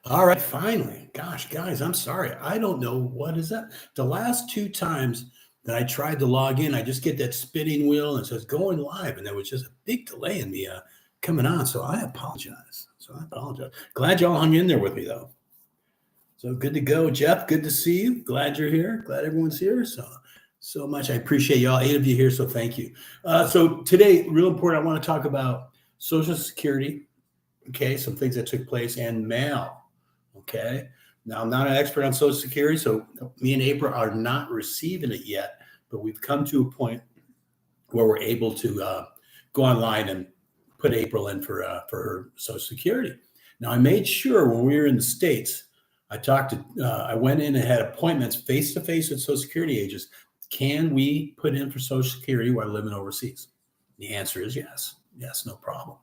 All right, finally. Gosh, guys, I'm sorry. I don't know what is that. The last two times that I tried to log in, I just get that spinning wheel and it says going live, and there was just a big delay in me coming on. So I apologize. Glad y'all hung in there with me though. So good to go, Jeff. Good to see you. Glad you're here. Glad everyone's here. So much. I appreciate y'all. 8 of you here. So thank you. So today, real important. I want to talk about Social Security. Okay, some things that took place and mail. Okay. Now, I'm not an expert on Social Security, so me and April are not receiving it yet, but we've come to a point where we're able to go online and put April in for her Social Security. Now, I made sure when we were in the States, I went in and had appointments face to face with Social Security agents. Can we put in for Social Security while living overseas? The answer is yes. Yes, no problem.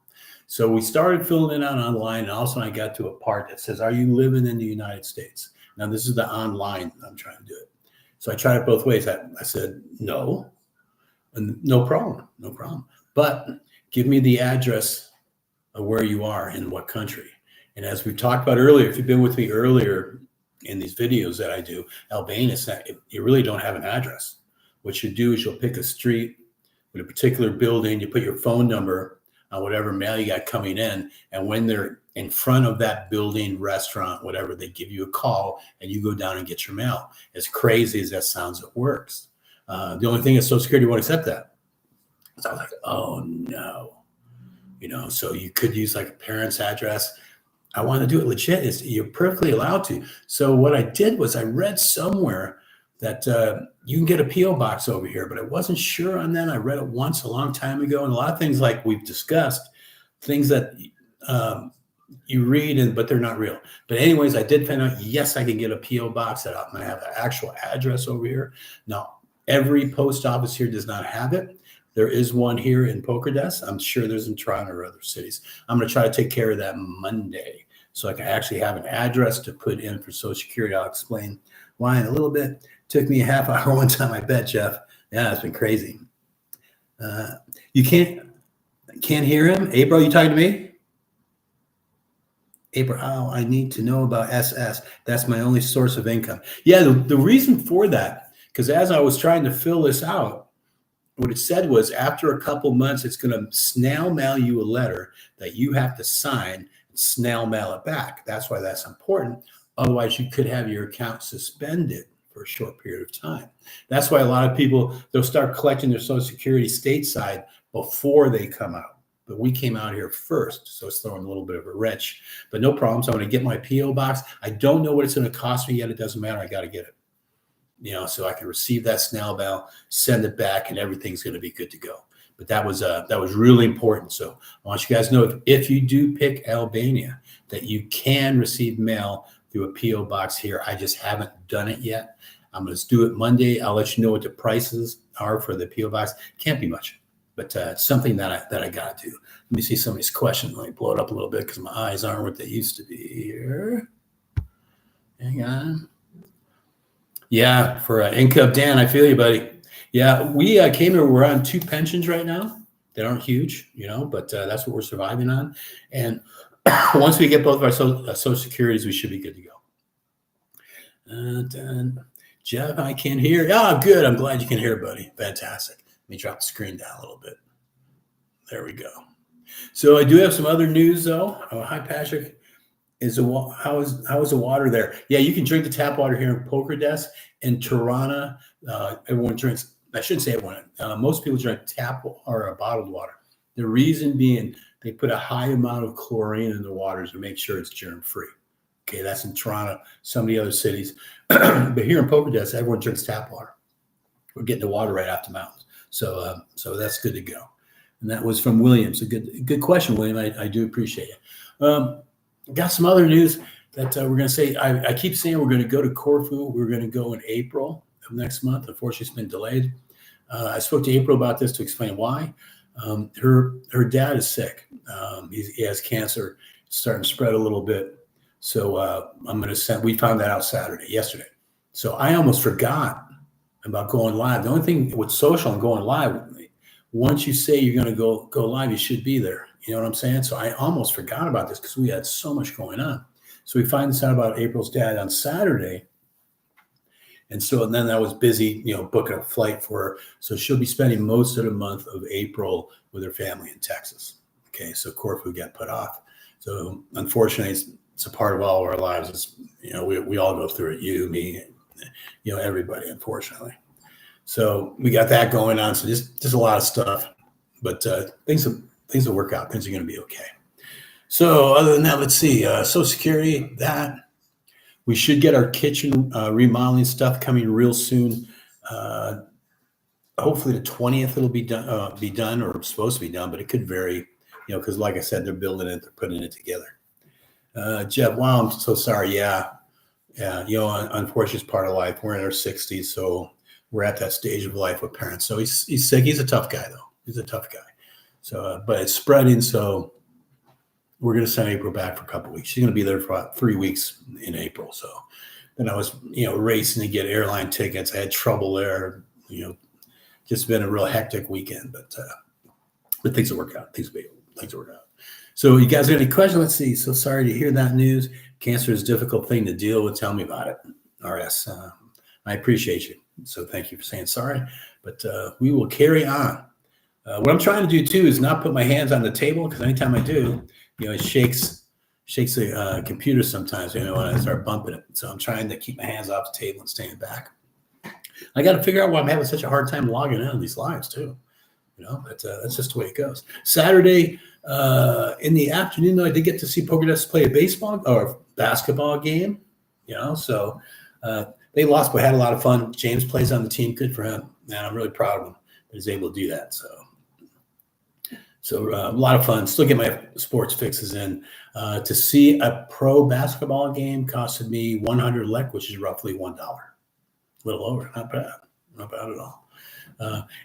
So we started filling it out online, and all of a sudden I got to a part that says, "Are you living in the United States?" Now this is the online I'm trying to do it. So I tried it both ways. I said no, and no problem. But give me the address of where you are in what country. And as we talked about earlier, if you've been with me earlier in these videos that I do, Albania, you really don't have an address. What you do is you'll pick a street with a particular building, you put your phone number on whatever mail you got coming in. And when they're in front of that building, restaurant, whatever, they give you a call and you go down and get your mail. As crazy as that sounds, it works. The only thing is Social Security won't accept that. So I was like, oh no. So you could use like a parent's address. I want to do it legit. You're perfectly allowed to. So what I did was I read somewhere that you can get a P.O. box over here, but I wasn't sure on that. I read it once a long time ago, and a lot of things like we've discussed, things that you read, but they're not real. But anyways, I did find out, yes, I can get a P.O. box that I'm going to have an actual address over here. Now, every post office here does not have it. There is one here in Pokerdes. I'm sure there's in Toronto or other cities. I'm going to try to take care of that Monday so I can actually have an address to put in for Social Security. I'll explain why in a little bit. Took me a half hour one time, I bet, Jeff. Yeah, it's been crazy. You can't hear him? April, you talking to me? April, I need to know about SS. That's my only source of income. Yeah, the reason for that, because as I was trying to fill this out, what it said was after a couple months, it's going to snail mail you a letter that you have to sign and snail mail it back. That's why that's important. Otherwise, you could have your account suspended for a short period of time. That's why a lot of people, they'll start collecting their Social Security stateside before they come out. But we came out here first, so it's throwing a little bit of a wrench. But no problem. So I'm going to get my P.O. box. I don't know what it's going to cost me yet. It doesn't matter. I got to get it. So I can receive that snail mail, send it back, and everything's going to be good to go. But that was really important. So I want you guys to know if you do pick Albania, that you can receive mail through a P.O. box here. I just haven't done it yet. I'm going to do it Monday. I'll let you know what the prices are for the P.O. box. Can't be much, but it's something that I got to do. Let me see some of these questions. Let me blow it up a little bit because my eyes aren't what they used to be here. Hang on. Yeah, for income, Dan, I feel you, buddy. Yeah, we came here. We're on 2 pensions right now. They aren't huge, but that's what we're surviving on. And once we get both of our Social Securities, we should be good to go. And Jeff, I can hear. Oh, good. I'm glad you can hear, buddy. Fantastic. Let me drop the screen down a little bit. There we go. So I do have some other news, though. Oh, hi, Patrick. How is the water there? Yeah, you can drink the tap water here in Pokerdes. In Tirana, everyone drinks. I shouldn't say everyone. Most people drink tap or bottled water. The reason being, they put a high amount of chlorine in the waters to make sure it's germ-free. Okay, that's in Toronto, some of the other cities. But here in Pokerdes, everyone drinks tap water. We're getting the water right off the mountains. So that's good to go. And that was from Williams. A good question, William. I do appreciate it. Got some other news that we're going to say. I keep saying we're going to go to Corfu. We're going to go in April of next month. Unfortunately, it's been delayed. I spoke to April about this to explain why. Her dad is sick. He has cancer. It's starting to spread a little bit. So I'm going to send. We found that out yesterday. So I almost forgot about going live. The only thing with social and going live, once you say you're going to go live, you should be there. You know what I'm saying? So I almost forgot about this because we had so much going on. So we find this out about April's dad on Saturday. And then I was busy, booking a flight for her. So she'll be spending most of the month of April with her family in Texas. Okay, so Corfu got put off. So unfortunately, it's a part of all of our lives. It's, we all go through it. You, me, everybody, unfortunately. So we got that going on. So just a lot of stuff, but things will work out. Things are going to be okay. So other than that, let's see. Social Security, that we should get our kitchen remodeling stuff coming real soon. Hopefully the 20th it'll be done or supposed to be done, but it could vary, because like I said, they're building it, they're putting it together. Jeff, wow, I'm so sorry. Yeah. Unfortunately, it's part of life. We're in our 60s, so we're at that stage of life with parents. So he's sick. He's a tough guy, though. He's a tough guy. So, but it's spreading. So we're going to send April back for a couple of weeks. She's going to be there for about 3 weeks in April. So then I was, racing to get airline tickets. I had trouble there. Just been a real hectic weekend, but things will work out. Things will work out. So you guys got any questions? Let's see. So sorry to hear that news. Cancer is a difficult thing to deal with. Tell me about it. RS. I appreciate you. So thank you for saying sorry, but we will carry on. What I'm trying to do too is not put my hands on the table, because anytime I do, it shakes the computer sometimes, when I start bumping it. So I'm trying to keep my hands off the table and staying back. I got to figure out why I'm having such a hard time logging in on these lives too. But that's just the way it goes. Saturday in the afternoon, though, I did get to see Poker Dust play a baseball or basketball game. So they lost, but had a lot of fun. James plays on the team. Good for him. Man, I'm really proud of him that he's able to do that. So a lot of fun. Still get my sports fixes in. To see a pro basketball game costed me 100 lek, which is roughly $1. A little over. Not bad at all.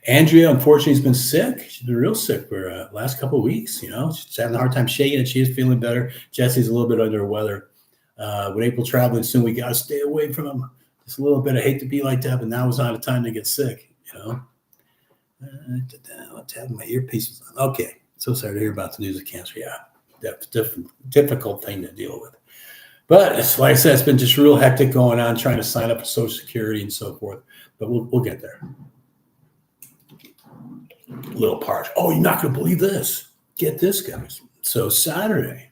Andrea, unfortunately, has been sick. She's been real sick for the last couple of weeks. She's having a hard time shaking it. She is feeling better. Jesse's a little bit under the weather. With April traveling soon, we got to stay away from him just a little bit. I hate to be like that, but now is not a time to get sick. What's having my earpieces on? Okay. So sorry to hear about the news of cancer. Yeah, that's a difficult thing to deal with. But it's, like I said, it's been just real hectic going on, trying to sign up for Social Security and so forth. But we'll get there. Little part. Oh, you're not going to believe this. Get this, guys. So Saturday,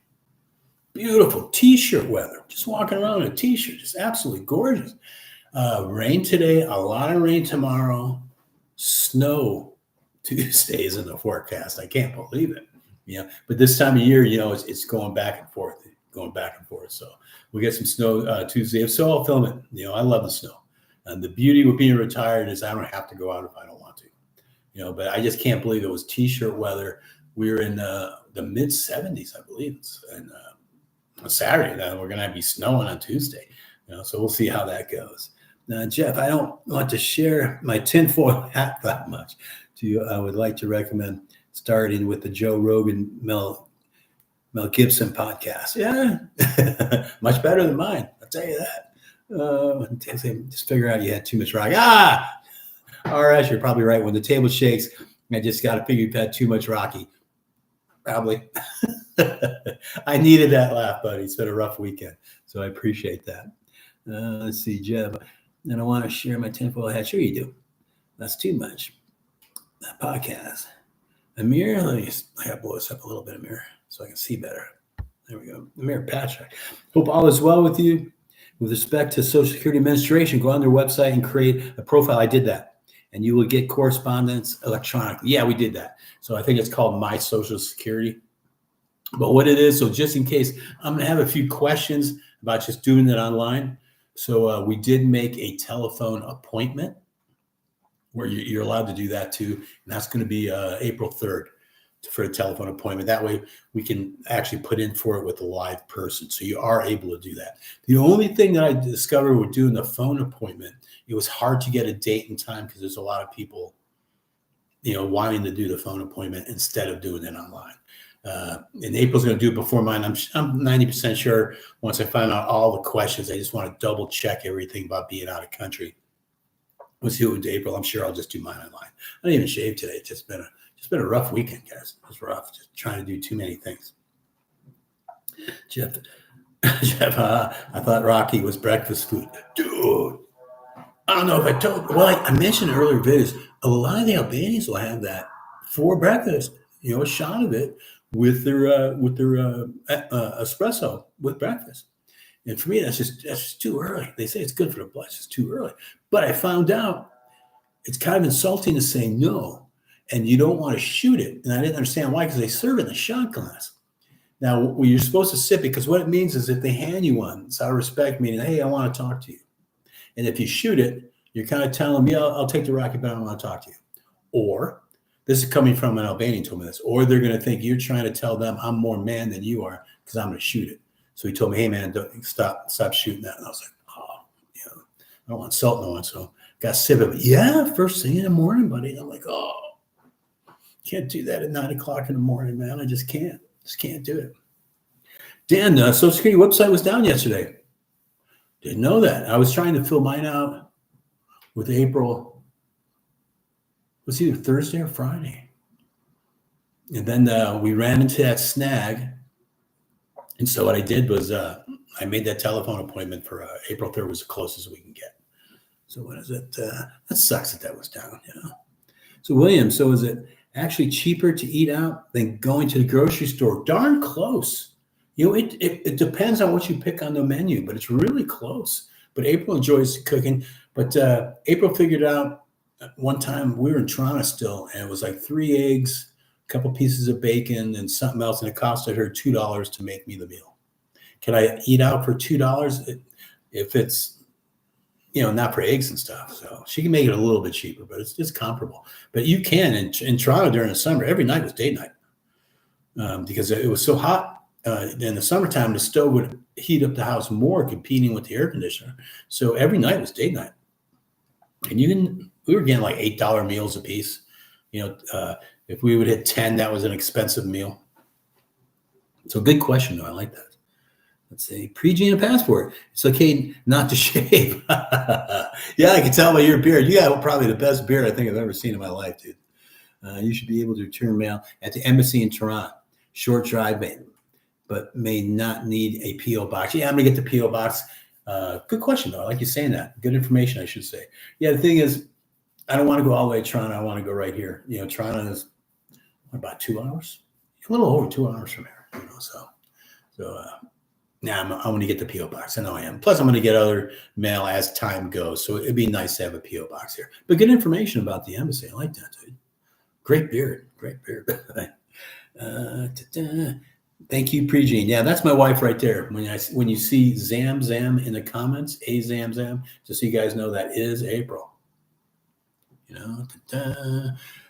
beautiful t-shirt weather. Just walking around in a t-shirt, just absolutely gorgeous. Rain today, a lot of rain tomorrow. Snow Tuesday is in the forecast. I can't believe it. But this time of year, it's going back and forth. So we get some snow Tuesday. If so, I'll film it. I love the snow. And the beauty with being retired is I don't have to go out if I don't want to. But I just can't believe it was t-shirt weather. We were in the mid 70s, I believe. And on Saturday, then we're going to be snowing on Tuesday. So we'll see how that goes. Now, Jeff, I don't want to share my tinfoil hat that much to you. I would like to recommend starting with the Joe Rogan Mel Gibson podcast. Yeah, much better than mine. I'll tell you that. Just figure out you had too much Rocky. RS, you're probably right. When the table shakes, I just got to figure you've had too much Rocky. Probably. I needed that laugh, buddy. It's been a rough weekend, so I appreciate that. Let's see, Jeb. And I want to share my tinfoil hat. Sure you do. That's too much. That podcast. Amir, I got to blow this up a little bit, Amir, so I can see better. There we go. Amir Patrick. Hope all is well with you. With respect to Social Security Administration, go on their website and create a profile. I did that. And you will get correspondence electronically. Yeah, we did that. So I think it's called My Social Security. But what it is, so just in case, I'm going to have a few questions about just doing it online. So we did make a telephone appointment where you're allowed to do that too. And that's going to be April 3rd for a telephone appointment. That way we can actually put in for it with a live person. So you are able to do that. The only thing that I discovered with doing the phone appointment, it was hard to get a date and time because there's a lot of people, wanting to do the phone appointment instead of doing it online. And April's going to do it before mine. I'm 90% sure once I find out all the questions, I just want to double check everything about being out of country. We'll see what we do April. I'm sure I'll just do mine online. I didn't even shave today. It's just been a rough weekend, guys. It was rough. Just trying to do too many things. Jeff, Jeff, I thought Rocky was breakfast food. Dude, I don't know if I told. Well, I mentioned in earlier videos. A lot of the Albanians will have that for breakfast. A shot of it with their espresso with breakfast. And for me, that's just too early. They say it's good for the blood. It's just too early. But I found out it's kind of insulting to say no, and you don't want to shoot it. And I didn't understand why, because they serve it in a shot glass. Now, you're supposed to sip it, because what it means is if they hand you one, it's out of respect, meaning, hey, I want to talk to you. And if you shoot it, you're kind of telling them, yeah, I'll take the Rocky, but I don't want to talk to you. Or, this is coming from an Albanian told me this, or they're going to think you're trying to tell them I'm more man than you are because I'm going to shoot it. So he told me, hey, man, don't stop shooting that. And I was like, oh, I don't want to insult no one. So got to sip it. But yeah, first thing in the morning, buddy. And I'm like, oh, can't do that at 9 o'clock in the morning, man. I just can't. Just can't do it. Dan, Social Security website was down yesterday. Didn't know that. I was trying to fill mine out with April. It was either Thursday or Friday. And then we ran into that snag. And so what I did was I made that telephone appointment for April 3rd was the closest we can get. So what is it? That sucks that was down. So William, so is it actually cheaper to eat out than going to the grocery store? Darn close. It depends on what you pick on the menu, but it's really close. But April enjoys cooking. But April figured out one time we were in Toronto still, and it was like 3 eggs, a couple pieces of bacon, and something else, and it costed her $2 to make me the meal. Can I eat out for $2 if it's not for eggs and stuff? So she can make it a little bit cheaper, but it's comparable. But you can in Toronto during the summer, every night was date night because it was so hot. In the summertime, the stove would heat up the house more, competing with the air conditioner. So every night was date night, and we were getting like $8 meals a piece. If we would hit 10, that was an expensive meal. So good question, though. I like that. Let's see. Pre-G and passport. It's okay not to shave. Yeah, I can tell by your beard. You have probably the best beard I think I've ever seen in my life, dude. You should be able to return mail at the embassy in Toronto. Short drive, but may not need a P.O. box. Yeah, I'm going to get the P.O. box. Good question, though. I like you saying that. Good information, I should say. Yeah, the thing is, I don't want to go all the way to Toronto. I want to go right here. Toronto is about 2 hours, a little over 2 hours from here. Now I want to get the P.O. box. I know I am. Plus, I'm going to get other mail as time goes. So it'd be nice to have a P.O. box here. But good information about the embassy. I like that, dude. Great beard. Thank you, Pre-Gene. Yeah, that's my wife right there. When you see Zam in the comments, Zam, just so you guys know that is April.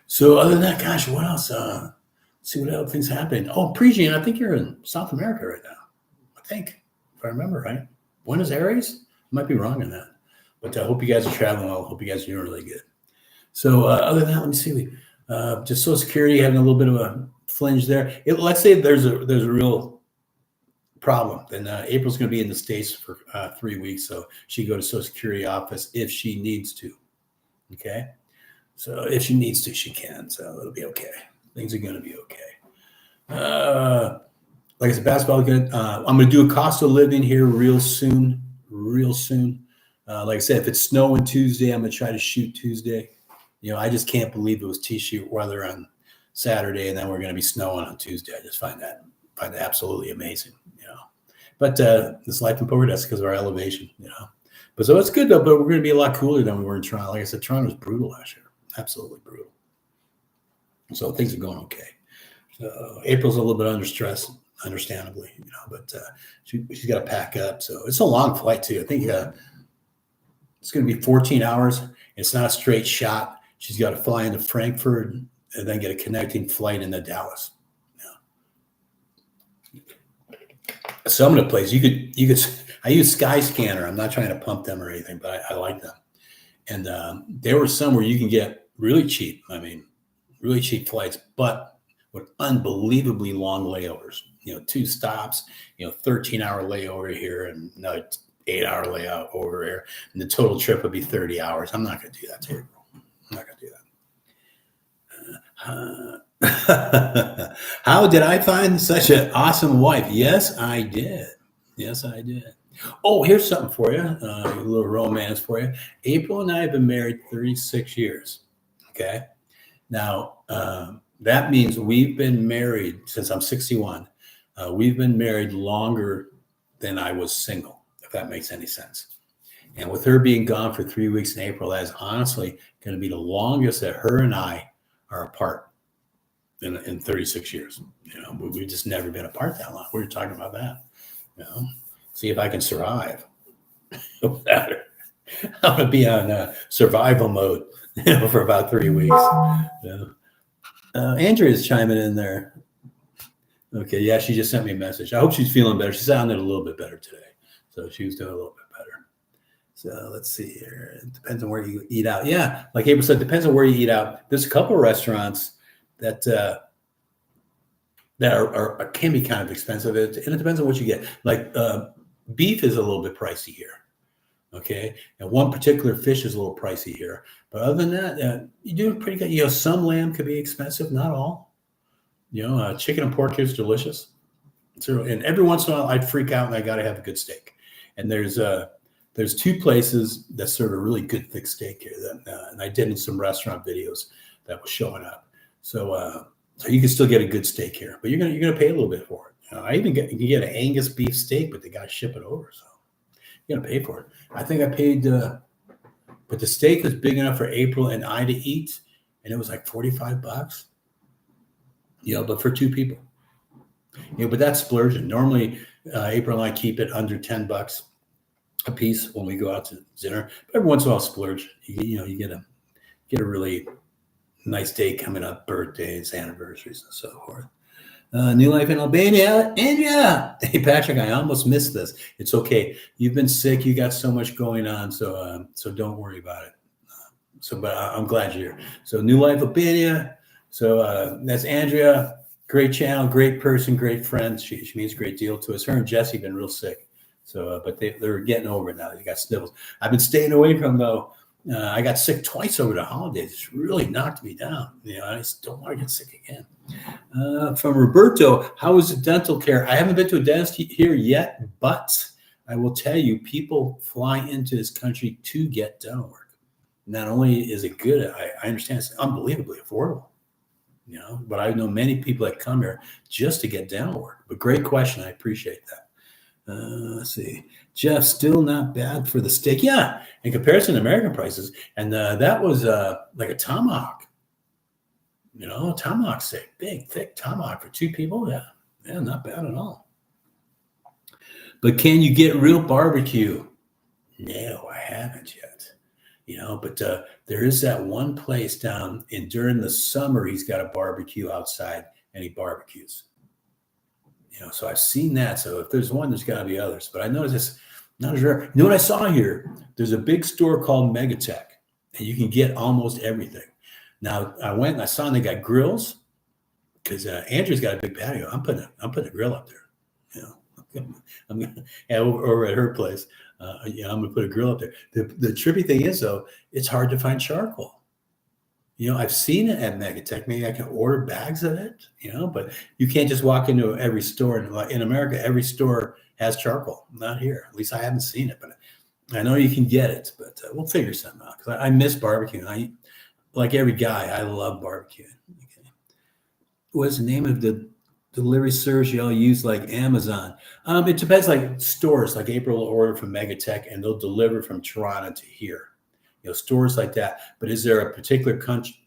So other than that, gosh, what else? See what other things happening. Oh, Pre-Gene, I think you're in South America right now. I think, if I remember right. Buenos Aires? I might be wrong on that. But I hope you guys are traveling well. I hope you guys are doing really good. So other than that, let me see. Just Social Security having a little bit of a flinch there. Let's say there's a real problem. Then April's going to be in the States for 3 weeks. So she can go to Social Security office if she needs to. Okay. So if she needs to, she can. So it'll be okay. Things are going to be okay. Like I said, basketball good. I'm going to do a cost of living here real soon. Like I said, if it's snowing Tuesday, I'm going to try to shoot Tuesday. I just can't believe it was T-shirt weather on Saturday, and then we're going to be snowing on Tuesday. I just find that absolutely amazing. But this life in Poker, that's because of our elevation. But so it's good though. But we're going to be a lot cooler than we were in Toronto. Like I said, Toronto was brutal last year, absolutely brutal. So things are going okay. So April's a little bit under stress, understandably, but she's got to pack up. So it's a long flight too. I think it's going to be 14 hours. It's not a straight shot. She's got to fly into Frankfurt and then get a connecting flight into Dallas. Some of the places you could. I use Skyscanner. I'm not trying to pump them or anything, but I like them. And there were some where you can get really cheap. I mean, really cheap flights, but with unbelievably long layovers. 2 stops. 13-hour layover here and another 8-hour layout over here, and the total trip would be 30 hours. I'm not going to do that to you. I'm not going to do that. How did I find such an awesome wife? Yes, I did. Yes, I did. Oh, here's something for you. A little romance for you. April and I have been married 36 years. Okay. Now, that means we've been married since I'm 61. We've been married longer than I was single, if that makes any sense. And with her being gone for 3 weeks in April, that is honestly going to be the longest that her and I are apart in 36 years. We've just never been apart that long. We were talking about that. See if I can survive without her. I'm going to be on survival mode for about 3 weeks. Andrea's chiming in there. Okay, yeah, she just sent me a message. I hope she's feeling better. She sounded a little bit better today. So she was doing a little bit better. So let's see here. It depends on where you eat out. Yeah, like April said, depends on where you eat out. There's a couple of restaurants that are can be kind of expensive, and it depends on what you get. Like beef is a little bit pricey here. Okay, and one particular fish is a little pricey here, but other than that, you're doing pretty good. Some lamb could be expensive, not all. Chicken and pork is delicious. And every once in a while, I'd freak out and I got to have a good steak. And there's two places that serve a really good thick steak here. And I did in some restaurant videos that was showing up. So you can still get a good steak here, but you're gonna pay a little bit for it. I even you can get an Angus beef steak, but they got to ship it over, so you're gonna pay for it. I think I paid, but the steak was big enough for April and I to eat, and it was like $45. But for two people. But that's splurging. Normally, April and I keep it under $10 a piece when we go out to dinner. But every once in a while, splurge. You get a really nice day coming up, birthdays, anniversaries, and so forth. New life in Albania. Andrea. Hey, Patrick, I almost missed this. It's okay. You've been sick. You got so much going on, so don't worry about it. But I'm glad you're here. So New Life Albania. So that's Andrea. Great channel, great person, great friend. She means a great deal to us. Her and Jesse have been real sick. So, but they're getting over it now. They got sniffles. I've been staying away from though. I got sick twice over the holidays. It's really knocked me down. I just don't want to get sick again. From Roberto, how is the dental care? I haven't been to a dentist here yet, but I will tell you, people fly into this country to get dental work. Not only is it good, I understand it's unbelievably affordable. But I know many people that come here just to get dental work. But great question. I appreciate that. Let's see. Jeff, still not bad for the steak. Yeah, in comparison to American prices. And that was like a tomahawk. Tomahawk steak. Big, thick tomahawk for two people. Yeah, not bad at all. But can you get real barbecue? No, I haven't yet. But there is that one place down during the summer, he's got a barbecue outside and he barbecues. So I've seen that. So if there's one, there's got to be others. But I noticed it's not as rare. What I saw here? There's a big store called Megatech, and you can get almost everything. Now I went and I saw they got grills because Andrew's got a big patio. I'm putting a grill up there. I'm gonna over at her place. I'm gonna put a grill up there. The trippy thing is though, it's hard to find charcoal. I've seen it at Megatech. Maybe I can order bags of it. But you can't just walk into every store. In America, every store has charcoal. Not here. At least I haven't seen it. But I know you can get it. But we'll figure something out because I miss barbecuing. Like every guy, I love barbecuing. Okay. What's the name of the delivery service y'all use like Amazon? It depends, like stores, like April will order from Megatech and they'll deliver from Toronto to here. Stores like that. But is there a particular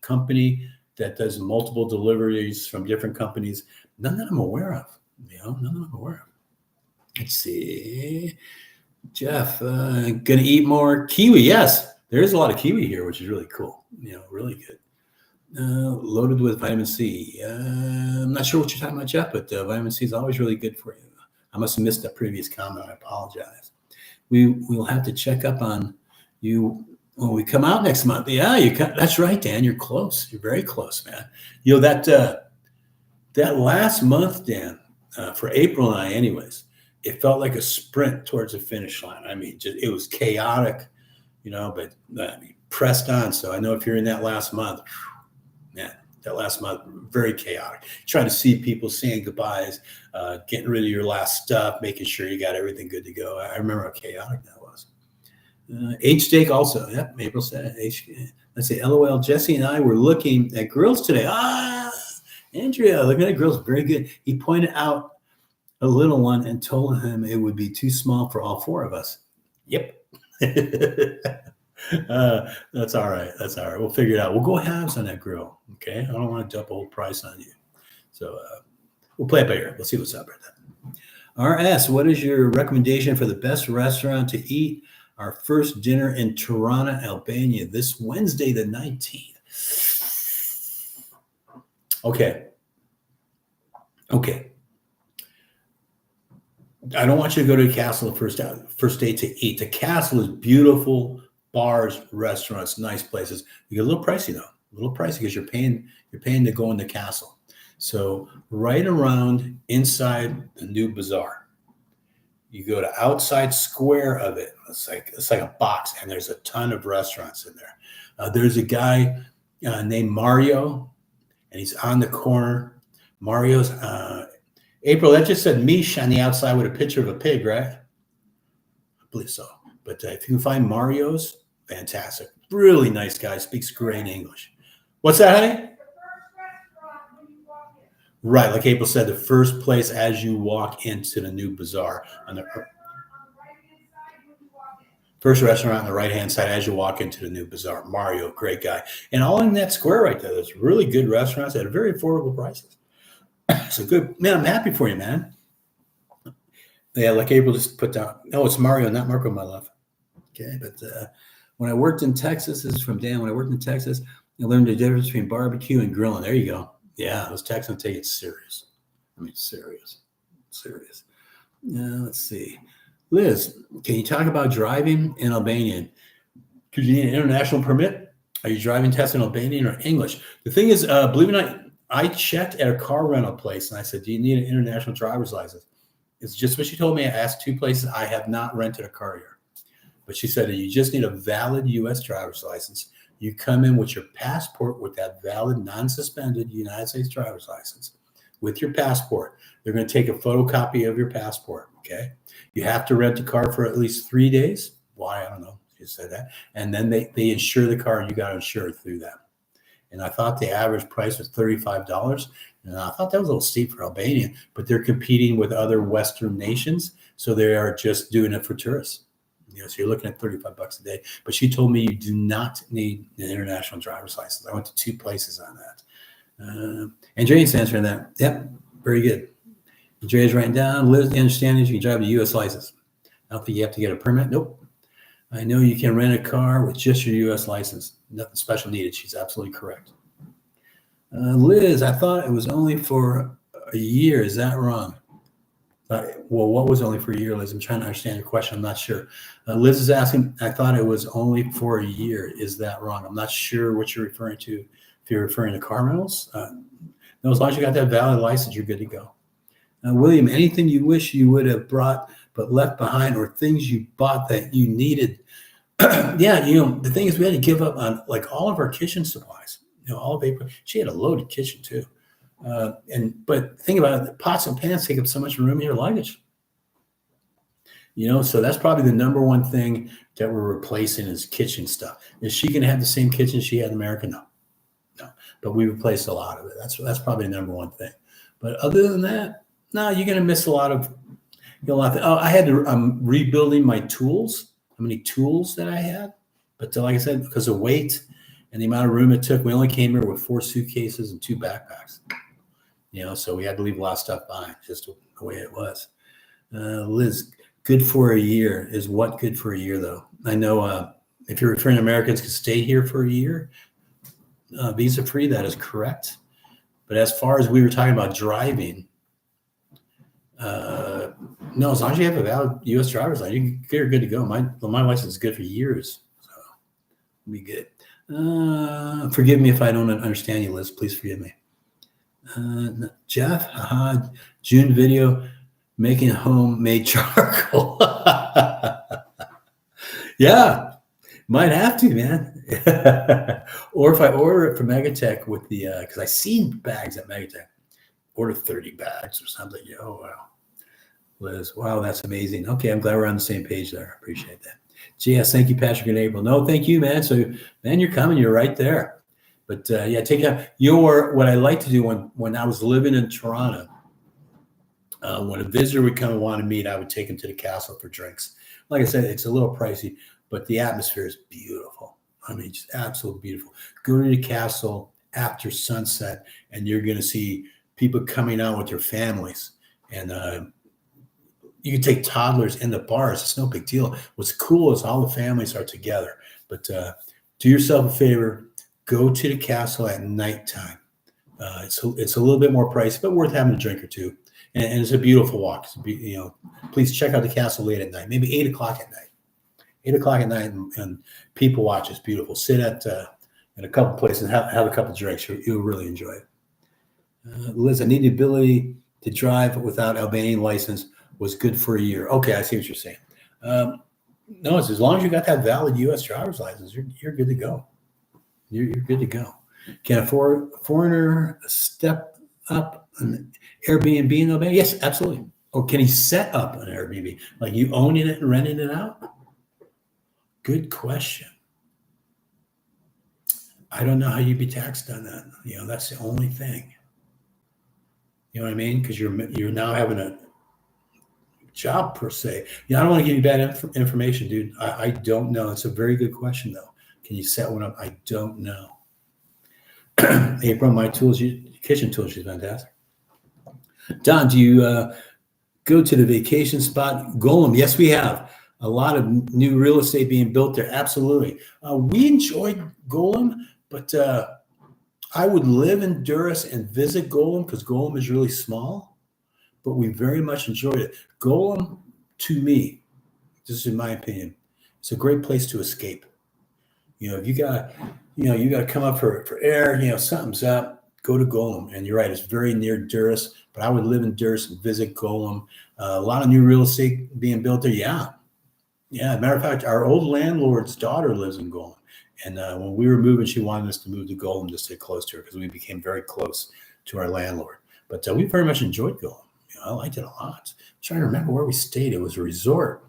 company that does multiple deliveries from different companies? None that I'm aware of. None that I'm aware of. Let's see. Jeff, gonna eat more kiwi. Yes, there is a lot of kiwi here, which is really cool. Really good. Loaded with vitamin C. I'm not sure what you're talking about, Jeff, but vitamin C is always really good for you. I must have missed that previous comment. I apologize. We'll have to check up on you when we come out next month. Yeah, that's right, Dan. You're close. You're very close, man. That last month, Dan, for April and I, anyways, it felt like a sprint towards the finish line. I mean, it was chaotic, but pressed on. So I know if you're in that last month, man, That last month, very chaotic. Trying to see people saying goodbyes, getting rid of your last stuff, making sure you got everything good to go. I remember how chaotic that was. H steak also. Yep, April said H. Let's see. LOL. Jesse and I were looking at grills today. Andrea, looking at grills, very good. He pointed out a little one and told him it would be too small for all four of us. Yep. That's all right. That's all right. We'll figure it out. We'll go halves on that grill. Okay. I don't want to dump a whole price on you. So we'll play it by ear. We'll see what's up right then. RS, what is your recommendation for the best restaurant to eat our first dinner in Tirana, Albania this Wednesday, the 19th? Okay. I don't want you to go to the castle the first day to eat. The castle is beautiful, bars, restaurants, nice places. You get a little pricey though, a little pricey because you're paying to go in the castle. So right around inside the new bazaar, you go to outside square of it. It's like a box, and there's a ton of restaurants in there. There's a guy named Mario, and he's on the corner. Mario's April. That just said Mish on the outside with a picture of a pig, right? I believe so. But if you can find Mario's, fantastic. Really nice guy. Speaks great English. What's that, honey? Right, like April said, the first place as you walk into the new bazaar. On the first restaurant on the right-hand side as you walk into the new bazaar. Mario, great guy. And all in that square right there, there's really good restaurants at very affordable prices. So good. Man, I'm happy for you, man. Yeah, like April just put down. No, it's Mario, not Marco, my love. Okay, but when I worked in Texas, this is from Dan. When I worked in Texas, I learned the difference between barbecue and grilling. There you go. Yeah, those Texans take it serious. I mean, serious. Let's see. Liz, can you talk about driving in Albanian? Could you need an international permit? Are you driving tests in Albanian or English? The thing is, believe it or not, I checked at a car rental place and I said, do you need an international driver's license? It's just what she told me. I asked two places. I have not rented a car here. But she said that you just need a valid U.S. driver's license. You come in with your passport with that valid, non-suspended United States driver's license with your passport. They're going to take a photocopy of your passport, okay? You have to rent a car for at least 3 days. Why? I don't know. She said that. And then they insure the car, and you got to insure it through them. And I thought the average price was $35. And I thought that was a little steep for Albania, but they're competing with other Western nations. So they are just doing it for tourists. You know, so you're looking at $35 a day. But she told me you do not need an international driver's license. I went to two places on that. Andrea's answering that. Yep, very good. Andrea's writing down. Liz, the understanding is you can drive a U.S. license. I don't think you have to get a permit. Nope. I know you can rent a car with just your U.S. license. Nothing special needed. She's absolutely correct. Liz, I thought it was only for a year. Is that wrong? Well, what was only for a year, Liz? I'm trying to understand your question. I'm not sure. Liz is asking, I thought it was only for a year. Is that wrong? I'm not sure what you're referring to. If you're referring to car rentals, no, as long as you got that valid license, you're good to go. William, anything you wish you would have brought but left behind, or things you bought that you needed? Yeah, you know, the thing is we had to give up on like all of our kitchen supplies. You know, all of April. She had a loaded kitchen too. But think about it, pots and pans take up so much room in your luggage. You know, so that's probably the number one thing that we're replacing is kitchen stuff. Is she going to have the same kitchen she had in America? No. But we replaced a lot of it. That's probably the number one thing. But other than that, no, you're going to miss a lot of. I had to. I'm rebuilding my tools. How many tools that I had? But like I said, because of weight and the amount of room it took, we only came here with 4 suitcases and 2 backpacks. You know, so we had to leave a lot of stuff behind, just the way it was. Liz, good for a year is what good for a year, though? I know if you're referring to Americans can stay here for a year, visa free, that is correct. But as far as we were talking about driving, no, as long as you have a valid U.S. driver's license, you're good to go. My license is good for years, so it'll be good. Forgive me if I don't understand you, Liz. Please forgive me. Jeff, June video making homemade charcoal. Yeah, might have to, man. Or if I order it from Megatech with the, because I seen bags at Megatech, order 30 bags or something. Oh, wow. Liz, wow, that's amazing. Okay, I'm glad we're on the same page there. I appreciate that. GS, thank you, Patrick and April. No, thank you, man. So, man, you're coming. You're right there. But yeah, take time. What I like to do when I was living in Toronto, when a visitor would come and want to meet, I would take them to the castle for drinks. Like I said, it's a little pricey, but the atmosphere is beautiful. I mean, just absolutely beautiful. Go to the castle after sunset, and you're going to see people coming out with their families. And you can take toddlers in the bars. It's no big deal. What's cool is all the families are together. But do yourself a favor. Go to the castle at nighttime. It's a little bit more pricey, but worth having a drink or two. And it's a beautiful walk. Please check out the castle late at night, maybe 8 o'clock at night. 8 o'clock at night, and people watch. It's beautiful. Sit at in a couple places and have a couple drinks. You'll really enjoy it. Liz, I need the ability to drive without Albanian license. Was good for a year. Okay, I see what you're saying. No, it's as long as you got that valid U.S. driver's license, you're good to go. You're good to go. Can a foreigner step up an Airbnb in Albania? Yes, absolutely. Or can he set up an Airbnb? Like you owning it and renting it out? Good question. I don't know how you'd be taxed on that. That's the only thing. You know what I mean? Because you're now having a job per se. I don't want to give you bad information, dude. I don't know. It's a very good question, though. Can you set one up? I don't know. April, my tools, kitchen tools, she's fantastic. Don, do you go to the vacation spot? Golem, yes, we have. A lot of new real estate being built there. Absolutely. We enjoyed Golem, but I would live in Durrës and visit Golem because Golem is really small, but we very much enjoyed it. Golem, to me, this is in my opinion, it's a great place to escape. If you got to come up for air, something's up, go to Golem. And you're right, it's very near Durrës, but I would live in Durrës and visit Golem. A lot of new real estate being built there. Yeah. As a matter of fact, our old landlord's daughter lives in Golem. And when we were moving, she wanted us to move to Golem to stay close to her because we became very close to our landlord. But we very much enjoyed Golem. I liked it a lot. I'm trying to remember where we stayed. It was a resort.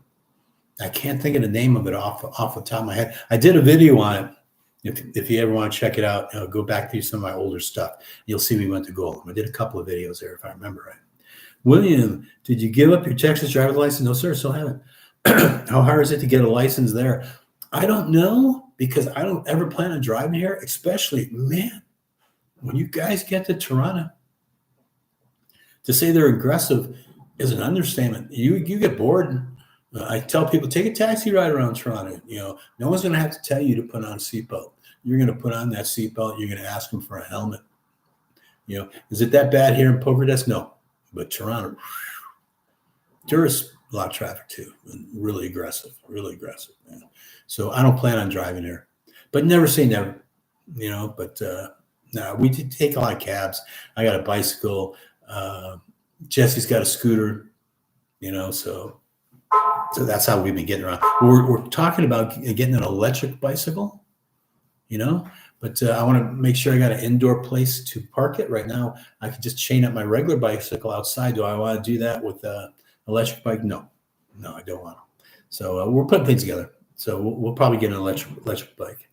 I can't think of the name of it off the top of my head. I did a video on it. If you ever want to check it out, go back through some of my older stuff. You'll see we went to Golem. I did a couple of videos there, if I remember right. William, did you give up your Texas driver's license? No, sir, still haven't. How hard is it to get a license there? I don't know because I don't ever plan on driving here, especially, man, when you guys get to Toronto. To say they're aggressive is an understatement. You get bored. I tell people, take a taxi ride around Toronto. No one's going to have to tell you to put on a seatbelt. You're going to put on that seatbelt. You're going to ask them for a helmet. Is it that bad here in Poker Desk? No. But Toronto, Durrës, a lot of traffic too. Really aggressive. Man. So I don't plan on driving there. But never say never. But no, we did take a lot of cabs. I got a bicycle. Jesse's got a scooter. So that's how we've been getting around. We're talking about getting an electric bicycle, but I want to make sure I got an indoor place to park it. Right now, I can just chain up my regular bicycle outside. Do I want to do that with an electric bike? No, I don't want to. So we're putting things together. So we'll probably get an electric bike.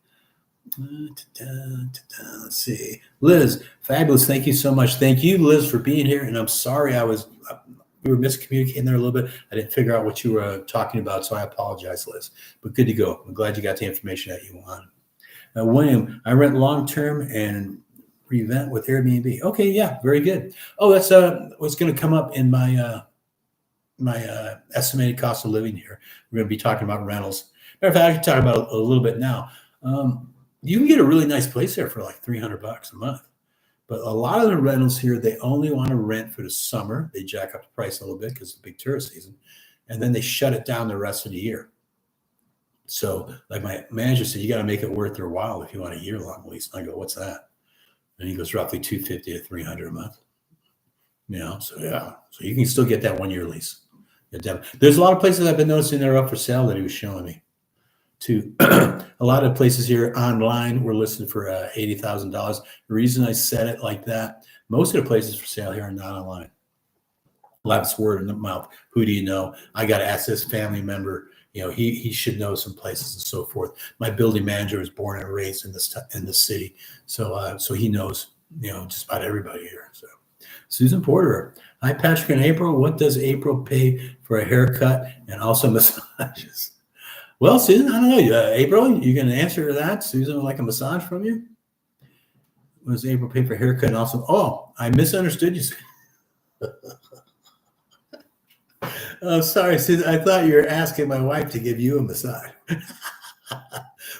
Let's see. Liz, fabulous. Thank you so much. Thank you, Liz, for being here. And I'm sorry we were miscommunicating there a little bit. I didn't figure out what you were talking about, so I apologize, Liz. But good to go. I'm glad you got the information that you wanted. William, I rent long-term and revent with Airbnb. Okay, yeah, very good. Oh, that's what's going to come up in my estimated cost of living here. We're going to be talking about rentals. Matter of fact, I can talk about it a little bit now. You can get a really nice place there for like $300 a month. But a lot of the rentals here, they only want to rent for the summer. They jack up the price a little bit because it's a big tourist season. And then they shut it down the rest of the year. So like my manager said, you got to make it worth their while if you want a year-long lease. And I go, what's that? And he goes, roughly $250 to $300 a month. So yeah. So you can still get that 1-year lease. There's a lot of places I've been noticing that are up for sale that he was showing me. to a lot of places here online. We're listed for $80,000. The reason I said it like that, most of the places for sale here are not online. Last word in the mouth. Who do you know? I got to ask this family member. He should know some places and so forth. My building manager was born and raised in the city, so he knows just about everybody here. So Susan Porter, hi Patrick and April. What does April pay for a haircut and also massages? Well, Susan, I don't know. April, you can answer that. Susan would like a massage from you. What does April pay for a haircut and also? Oh, I misunderstood you. Oh, sorry, Susan. I thought you were asking my wife to give you a massage.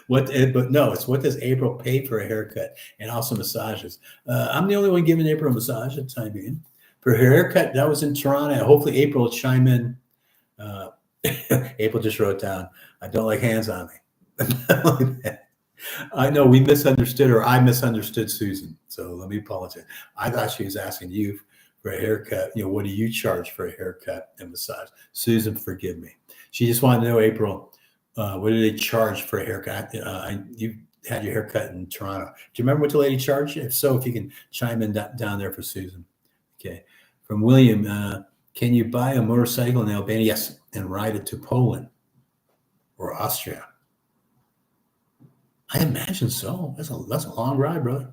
But no, it's what does April pay for a haircut and also massages? I'm the only one giving April a massage at the time being. For her haircut, that was in Toronto. Hopefully April will chime in. April just wrote down, I don't like hands on me. I know we misunderstood, or I misunderstood Susan. So let me apologize. I thought she was asking you for a haircut. What do you charge for a haircut and massage? Susan, forgive me. She just wanted to know, April, what do they charge for a haircut? You had your haircut in Toronto. Do you remember what the lady charged? If so, if you can chime in down there for Susan. Okay. From William, can you buy a motorcycle in Albania? Yes, and ride it to Poland or Austria. I imagine so. That's a long ride, brother.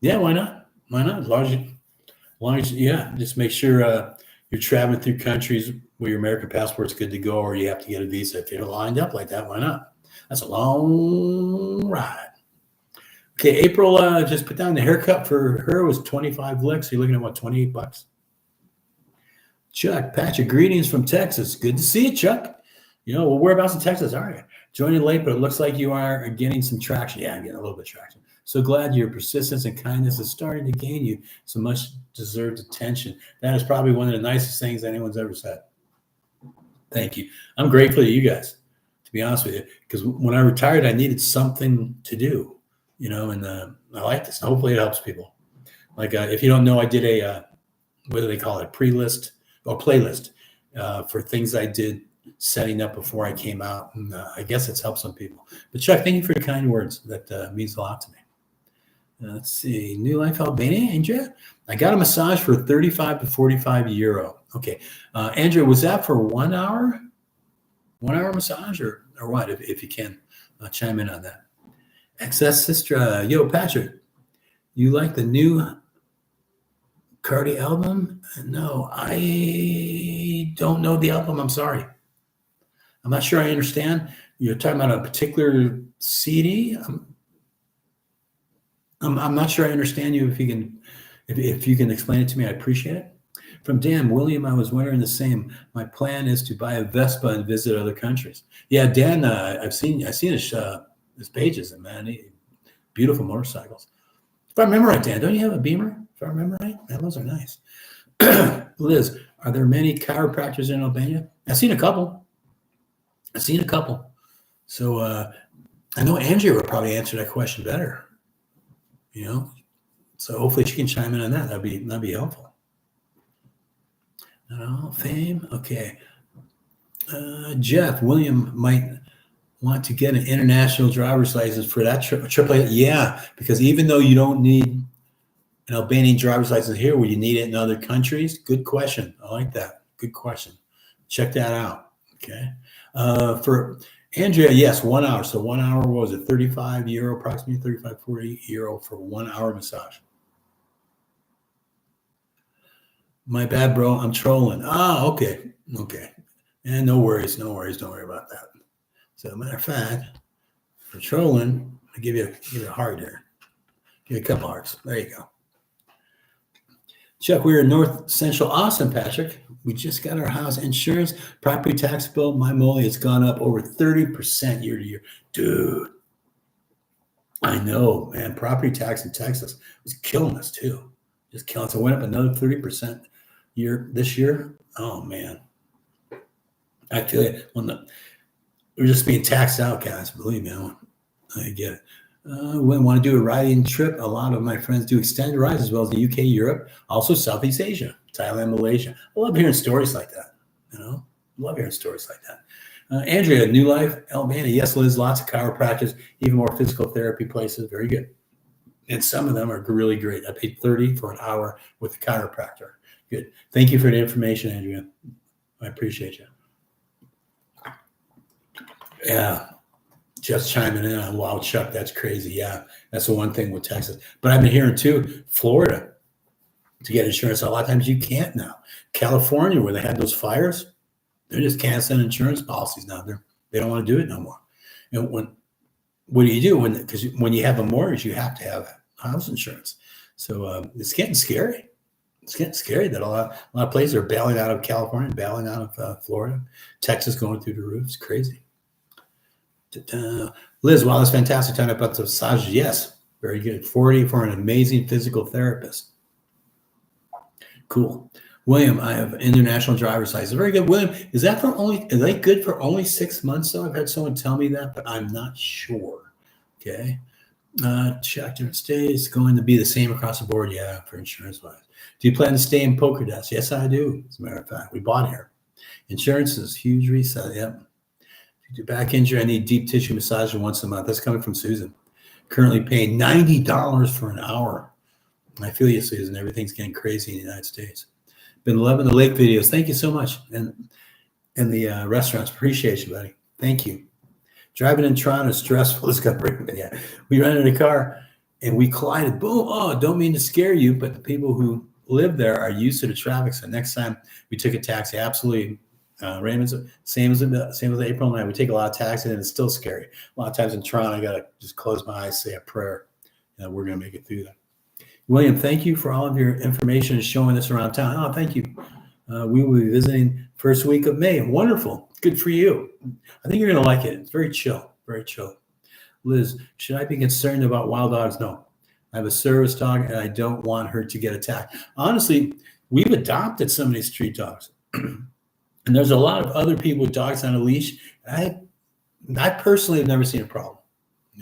Yeah, why not? Why not? As long as just make sure you're traveling through countries where your American passport's good to go, or you have to get a visa. If you're lined up like that, why not? That's a long ride. Okay, April just put down the haircut for her was 25 licks. You're looking at what, $28? Chuck, Patrick, greetings from Texas. Good to see you, Chuck. Whereabouts in Texas are you? Joining late, but it looks like you are getting some traction. Yeah, I'm getting a little bit of traction. So glad your persistence and kindness is starting to gain you some much deserved attention. That is probably one of the nicest things anyone's ever said. Thank you. I'm grateful to you guys, to be honest with you, because when I retired, I needed something to do, and I like this. Hopefully it helps people. Like if you don't know, I did a, what do they call it? Playlist for things I did setting up before I came out. And I guess it's helped some people. But Chuck, thank you for your kind words. That means a lot to me. Let's see. New Life Albania, Andrea. I got a massage for 35 to 45 euro. Okay. Andrea, was that for 1 hour? 1 hour massage or what? If you can chime in on that. XS Sister. Yo, Patrick, you like the new Cardi album? No, I don't know the album. I'm sorry. I'm not sure I understand. You're talking about a particular CD? I'm not sure I understand you. If you can explain it to me, I appreciate it. From Dan, William, I was wondering the same. My plan is to buy a Vespa and visit other countries. Yeah, Dan, I've seen his pages, and man, beautiful motorcycles. If I remember right, Dan, don't you have a Beamer? If I remember right, man, those are nice. Liz, are there many chiropractors in Albania? I've seen a couple. So I know Andrea would probably answer that question better. So hopefully she can chime in on that. That'd be helpful. Fame. Okay. Jeff, William might want to get an international driver's license for that trip. Yeah, because even though you don't need an Albanian driver's license here, would you need it in other countries? Good question. I like that. Good question. Check that out. Okay. For Andrea, yes, 1 hour. So 1 hour, what was it? 35 euro, approximately 35, 40 euro for 1 hour massage. My bad, bro. I'm trolling. Okay. And no worries. Don't worry about that. So, matter of fact, for trolling, I give you a heart here. Give you a couple hearts. There you go. Chuck, we're in North Central Austin, Patrick. We just got our house insurance, property tax bill. My moly has gone up over 30% year to year. Dude, I know, man. Property tax in Texas was killing us too. Just killing us. It went up another 30% this year. Oh, man. I feel it. We're just being taxed out, guys. Believe me, I get it. We want to do a riding trip. A lot of my friends do extended rides as well as the UK, Europe, also Southeast Asia, Thailand, Malaysia. I love hearing stories like that. Love hearing stories like that. Andrea, New Life, Albania. Yes, Liz, lots of chiropractors, even more physical therapy places. Very good. And some of them are really great. I paid $30 for an hour with a chiropractor. Good. Thank you for the information, Andrea. I appreciate you. Yeah. Just chiming in on, wow, Chuck, that's crazy. Yeah, that's the one thing with Texas. But I've been hearing too, Florida, to get insurance, a lot of times you can't now. California, where they had those fires, they're just canceling insurance policies now. They don't want to do it no more. And what do you do? Because when you have a mortgage, you have to have house insurance. So it's getting scary. It's getting scary that a lot of places are bailing out of California, bailing out of Florida, Texas going through the roof. It's crazy. Liz, wow, that's fantastic. Talking about the massages. Yes, very good. 40 for an amazing physical therapist. Cool. William, I have international driver's license. Very good. William, is that good for only 6 months though? I've had someone tell me that, but I'm not sure. Okay. Check different states. Going to be the same across the board. Yeah, for insurance wise. Do you plan to stay in Poker Desk? Yes, I do. As a matter of fact, we bought here. Insurance is huge reset. Yep. Back injury, I need deep tissue massage once a month. That's coming from Susan. Currently paying $90 for an hour. I feel you, Susan. Everything's getting crazy in the United States. Been loving the lake videos. Thank you so much. And the restaurants. Appreciate you, buddy. Thank you. Driving in Toronto is stressful. It's got to yeah. We rented a car and we collided. Boom. Oh, don't mean to scare you, but the people who live there are used to the traffic. So next time we took a taxi, absolutely. Raymond's same as April and I. We take a lot of taxis and it's still scary. A lot of times in Toronto, I gotta just close my eyes, say a prayer, and we're gonna make it through that. William, thank you for all of your information and showing us around town. Oh, thank you. We will be visiting first week of May. Wonderful. Good for you. I think you're gonna like it. It's very chill. Very chill. Liz, should I be concerned about wild dogs? No. I have a service dog and I don't want her to get attacked. Honestly, we've adopted some of these street dogs. And there's a lot of other people with dogs on a leash. I personally have never seen a problem.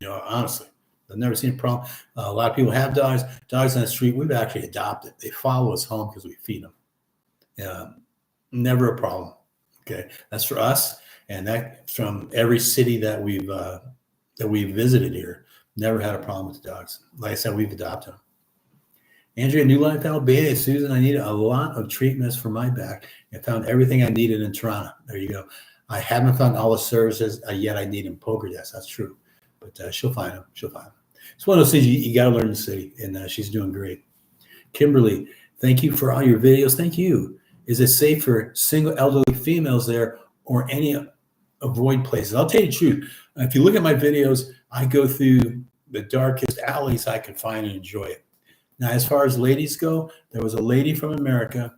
Honestly, I've never seen a problem. A lot of people have dogs on the street. We've actually adopted. They follow us home because we feed them. Never a problem. Okay, that's for us, and that from every city that we've visited here. Never had a problem with the dogs. Like I said, we've adopted them. Andrea, New Life, Albania. Susan, I need a lot of treatments for my back. I found everything I needed in Toronto. There you go. I haven't found all the services yet I need in Poker Desk. That's true. But she'll find them. It's one of those things you got to learn the city, and she's doing great. Kimberly, thank you for all your videos. Thank you. Is it safe for single elderly females there or any avoid places? I'll tell you the truth. If you look at my videos, I go through the darkest alleys I can find and enjoy it. Now, as far as ladies go, there was a lady from America,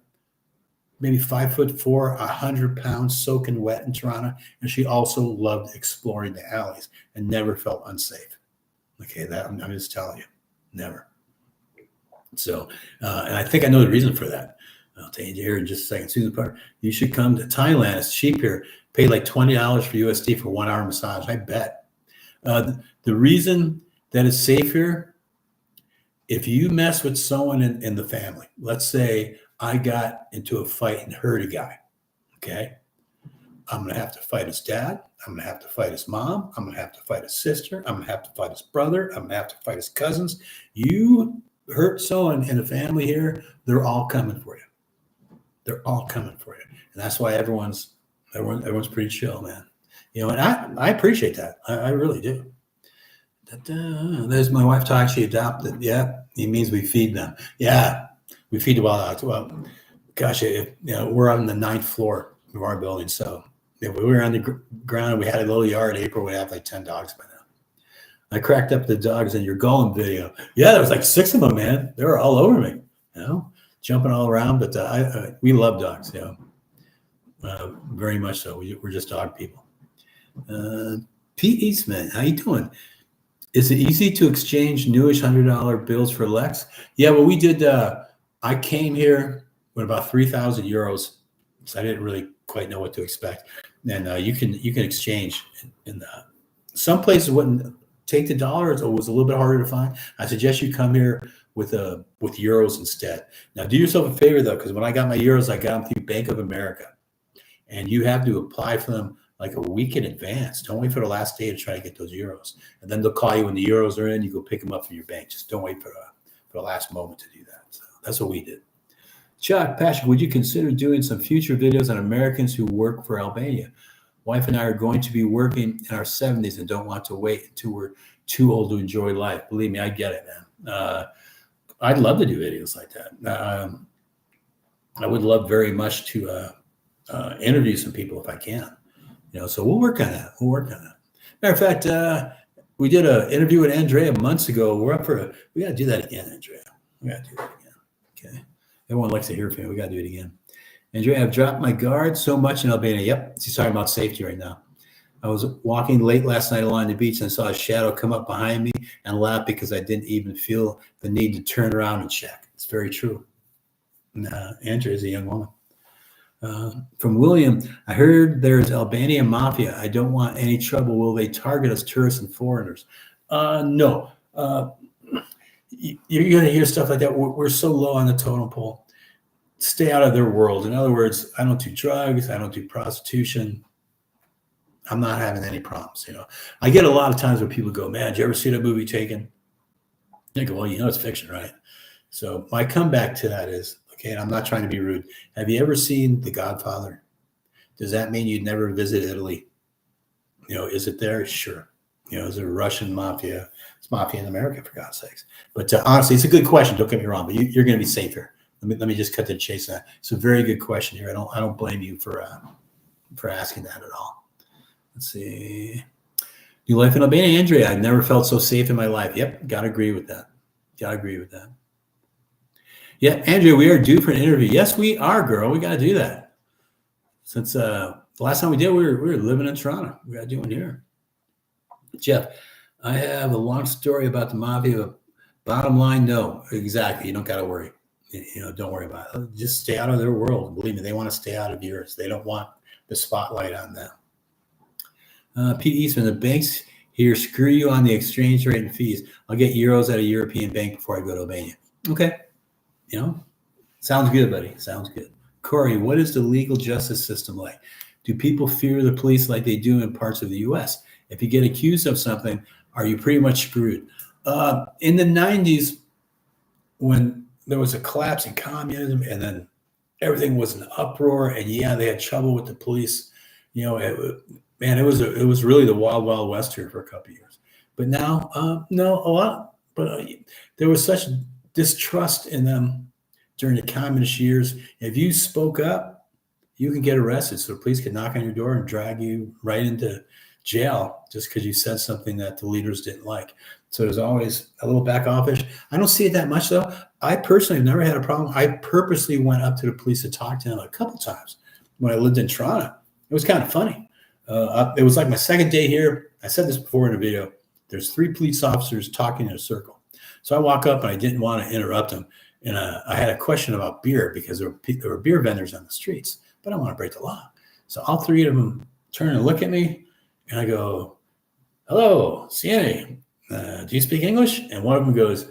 maybe 5'4", 100 pounds, soaking wet in Toronto, and she also loved exploring the alleys and never felt unsafe. Okay, that I'm just telling you, never. So, and I think I know the reason for that. I'll tell you here in just a second. Susan Parker, you should come to Thailand. It's cheap here. Pay like $20 for USD for 1 hour massage. I bet. The reason that it's safe here, if you mess with someone in the family, let's say I got into a fight and hurt a guy, okay? I'm going to have to fight his dad. I'm going to have to fight his mom. I'm going to have to fight his sister. I'm going to have to fight his brother. I'm going to have to fight his cousins. You hurt someone in the family here, they're all coming for you. They're all coming for you. And that's why everyone's pretty chill, man. And I appreciate that. I really do. There's my wife talking. She adopted. Yeah, it means we feed them. Yeah, we feed the wild dogs. Well, gosh, we're on the 9th floor of our building. So if we were on the ground and we had a little yard, April would have like 10 dogs by now. I cracked up the dogs in your Gollum video. Yeah, there was like 6 of them, man. They were all over me, jumping all around. But we love dogs, very much so. We're just dog people. Pete Eastman, how you doing? Is it easy to exchange newish $100 bills for Lex? Yeah, well, we did. I came here with about 3,000 euros, so I didn't really quite know what to expect. And you can exchange. In some places wouldn't take the dollars, or was a little bit harder to find. I suggest you come here with euros instead. Now, do yourself a favor though, because when I got my euros, I got them through Bank of America, and you have to apply for them like a week in advance. Don't wait for the last day to try to get those euros. And then they'll call you when the euros are in. You go pick them up from your bank. Just don't wait for the last moment to do that. So that's what we did. Chuck, Patrick, would you consider doing some future videos on Americans who work for Albania? Wife and I are going to be working in our 70s and don't want to wait until we're too old to enjoy life. Believe me, I get it, man. I'd love to do videos like that. I would love very much to interview some people if I can. So we'll work on that. Matter of fact, we did an interview with Andrea months ago. We got to do that again, Andrea. We got to do that again. Okay. Everyone likes to hear from you. We got to do it again. Andrea, I've dropped my guard so much in Albania. Yep. She's talking about safety right now. I was walking late last night along the beach and saw a shadow come up behind me and laughed because I didn't even feel the need to turn around and check. It's very true. Andrea is a young woman. From William, I heard there's Albania mafia. I don't want any trouble. Will they target us, tourists and foreigners? No. You're going to hear stuff like that. We're so low on the totem pole. Stay out of their world. In other words, I don't do drugs. I don't do prostitution. I'm not having any problems. I get a lot of times where people go, man, did you ever see that movie Taken? They go, well, it's fiction, right? So my comeback to that is, okay, and I'm not trying to be rude. Have you ever seen The Godfather? Does that mean you'd never visit Italy? Is it there? Sure. Is it a Russian mafia? It's mafia in America, for God's sakes. But honestly, it's a good question. Don't get me wrong, but you're going to be safe here. Let me just cut to the chase. That it's a very good question here. I don't blame you for asking that at all. Let's see. New life in Albania, Andrea. I've never felt so safe in my life. Yep, gotta agree with that. Yeah, Andrea, we are due for an interview. Yes, we are, girl. We gotta do that. Since the last time we did, we were living in Toronto. We gotta do one here. Jeff, I have a long story about the mafia. Bottom line, no, exactly. You don't gotta worry. Don't worry about it. Just stay out of their world. Believe me, they want to stay out of yours. They don't want the spotlight on them. Pete Eastman, the banks here screw you on the exchange rate and fees. I'll get euros at a European bank before I go to Albania. Okay. Sounds good, buddy. Sounds good. Corey, what is the legal justice system like? Do people fear the police like they do in parts of the U.S.? If you get accused of something, are you pretty much screwed? In the 90s, when there was a collapse in communism and then everything was an uproar and they had trouble with the police, it was really the wild, wild west here for a couple of years. But now, no, a lot. But there was such distrust in them during the communist years. If you spoke up, you can get arrested. So the police could knock on your door and drag you right into jail just because you said something that the leaders didn't like. So there's always a little back office. I don't see it that much, though. I personally have never had a problem. I purposely went up to the police to talk to them a couple times when I lived in Toronto. It was kind of funny. It was like my second day here. I said this before in a video. There's 3 police officers talking in a circle. So I walk up and I didn't want to interrupt them. And I had a question about beer because there were beer vendors on the streets, but I don't want to break the law. So all 3 of them turn and look at me and I go, hello, Siene, do you speak English? And one of them goes,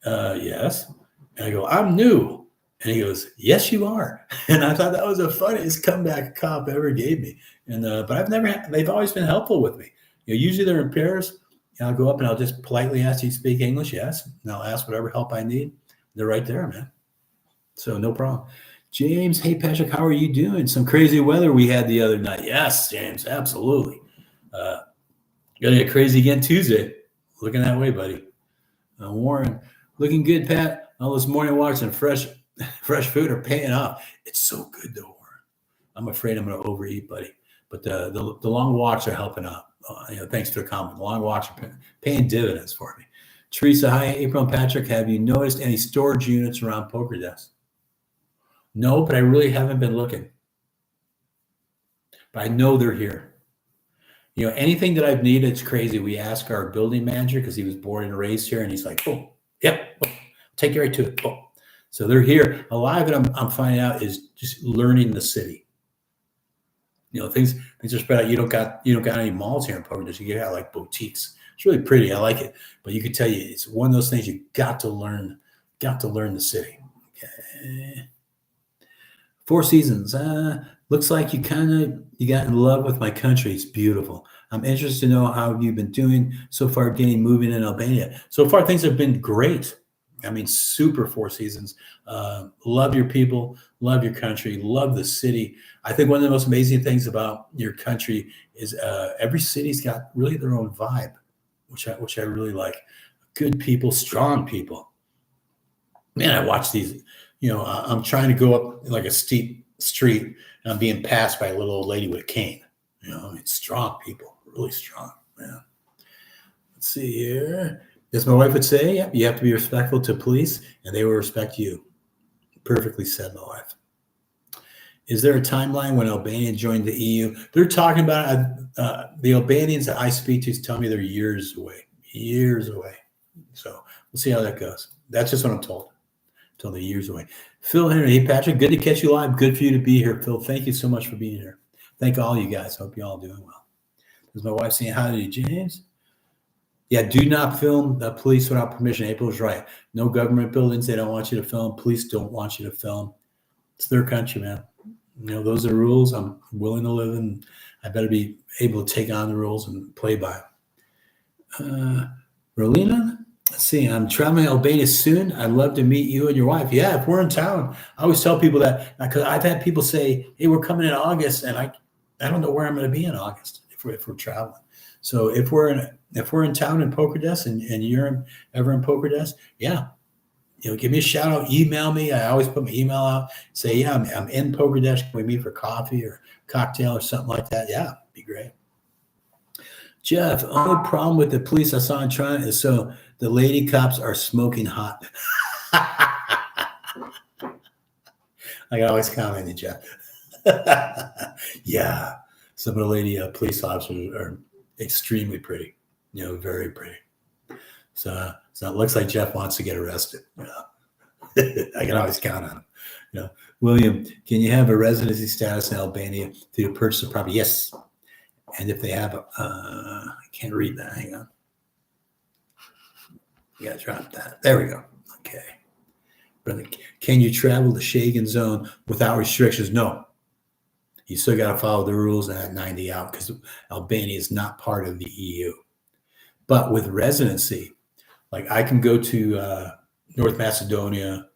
yes. And I go, I'm new. And he goes, yes, you are. And I thought that was the funniest comeback a cop ever gave me. And but they've always been helpful with me. Usually they're in pairs. I'll go up and I'll just politely ask, do you speak English? Yes. And I'll ask whatever help I need. They're right there, man. So no problem. James, hey, Patrick, how are you doing? Some crazy weather we had the other night. Yes, James, absolutely. Gonna get crazy again Tuesday. Looking that way, buddy. Warren, looking good, Pat. All those morning walks and fresh food are paying off. It's so good, though, Warren. I'm afraid I'm going to overeat, buddy. But the long walks are helping out. Thanks for the comment. The long walks are paying dividends for me. Teresa, hi, April and Patrick. Have you noticed any storage units around poker desks? No, but I really haven't been looking. But I know they're here. Anything that I've needed, it's crazy. We ask our building manager because he was born and raised here, and he's like, oh, yep, take you right to it. Oh. So they're here. A lot of it I'm finding out is just learning the city. Things are spread out. You don't got any malls here in Poconos. You get like boutiques. It's really pretty. I like it. But you could tell you it's one of those things you got to learn the city. Okay. 4 Seasons. Looks like you got in love with my country. It's beautiful. I'm interested to know how you've been doing so far getting moving in Albania. So far, things have been great. I mean, super Four Seasons. Love your people, love your country, love the city. I think one of the most amazing things about your country is every city's got really their own vibe, which I really like. Good people, strong people. Man, I watch these. I'm trying to go up like a steep street, and I'm being passed by a little old lady with a cane. It's strong people, really strong. Man. Let's see here. As my wife would say, yeah, you have to be respectful to police, and they will respect you. Perfectly said, my wife. Is there a timeline when Albania joined the EU? They're talking about the Albanians that I speak to tell me they're years away. Years away. So we'll see how that goes. That's just what I'm told. Until they're years away. Phil Henry, hey Patrick, good to catch you live. Good for you to be here, Phil. Thank you so much for being here. Thank all you guys. Hope you all doing well. There's my wife saying hi to you, James. Yeah, do not film the police without permission. April's right. No government buildings. They don't want you to film. Police don't want you to film. It's their country, man. Those are rules I'm willing to live in. I better be able to take on the rules and play by them. Rolina, let's see. I'm traveling to Albania soon. I'd love to meet you and your wife. Yeah, if we're in town, I always tell people that because I've had people say, "Hey, we're coming in August," and I don't know where I'm going to be in August if we're traveling. So if we're in town in Pokerdes and you're ever in Pokerdes, yeah, give me a shout out, email me. I always put my email out, say, yeah, I'm in Pokerdes. Can we meet for coffee or cocktail or something like that? Yeah, it'd be great. Jeff, only problem with the police I saw in China is so the lady cops are smoking hot. I can always comment on Jeff. Yeah, some of the lady police officers are extremely pretty, very pretty. So it looks like Jeff wants to get arrested. I can always count on him. William, can you have a residency status in Albania through purchase of property? Yes. And if they have, I can't read that. Hang on. You got to drop that. There we go. Okay. Brother, can you travel the Schengen zone without restrictions? No. You still got to follow the rules at 90 out because Albania is not part of the EU. But with residency, like I can go to North Macedonia,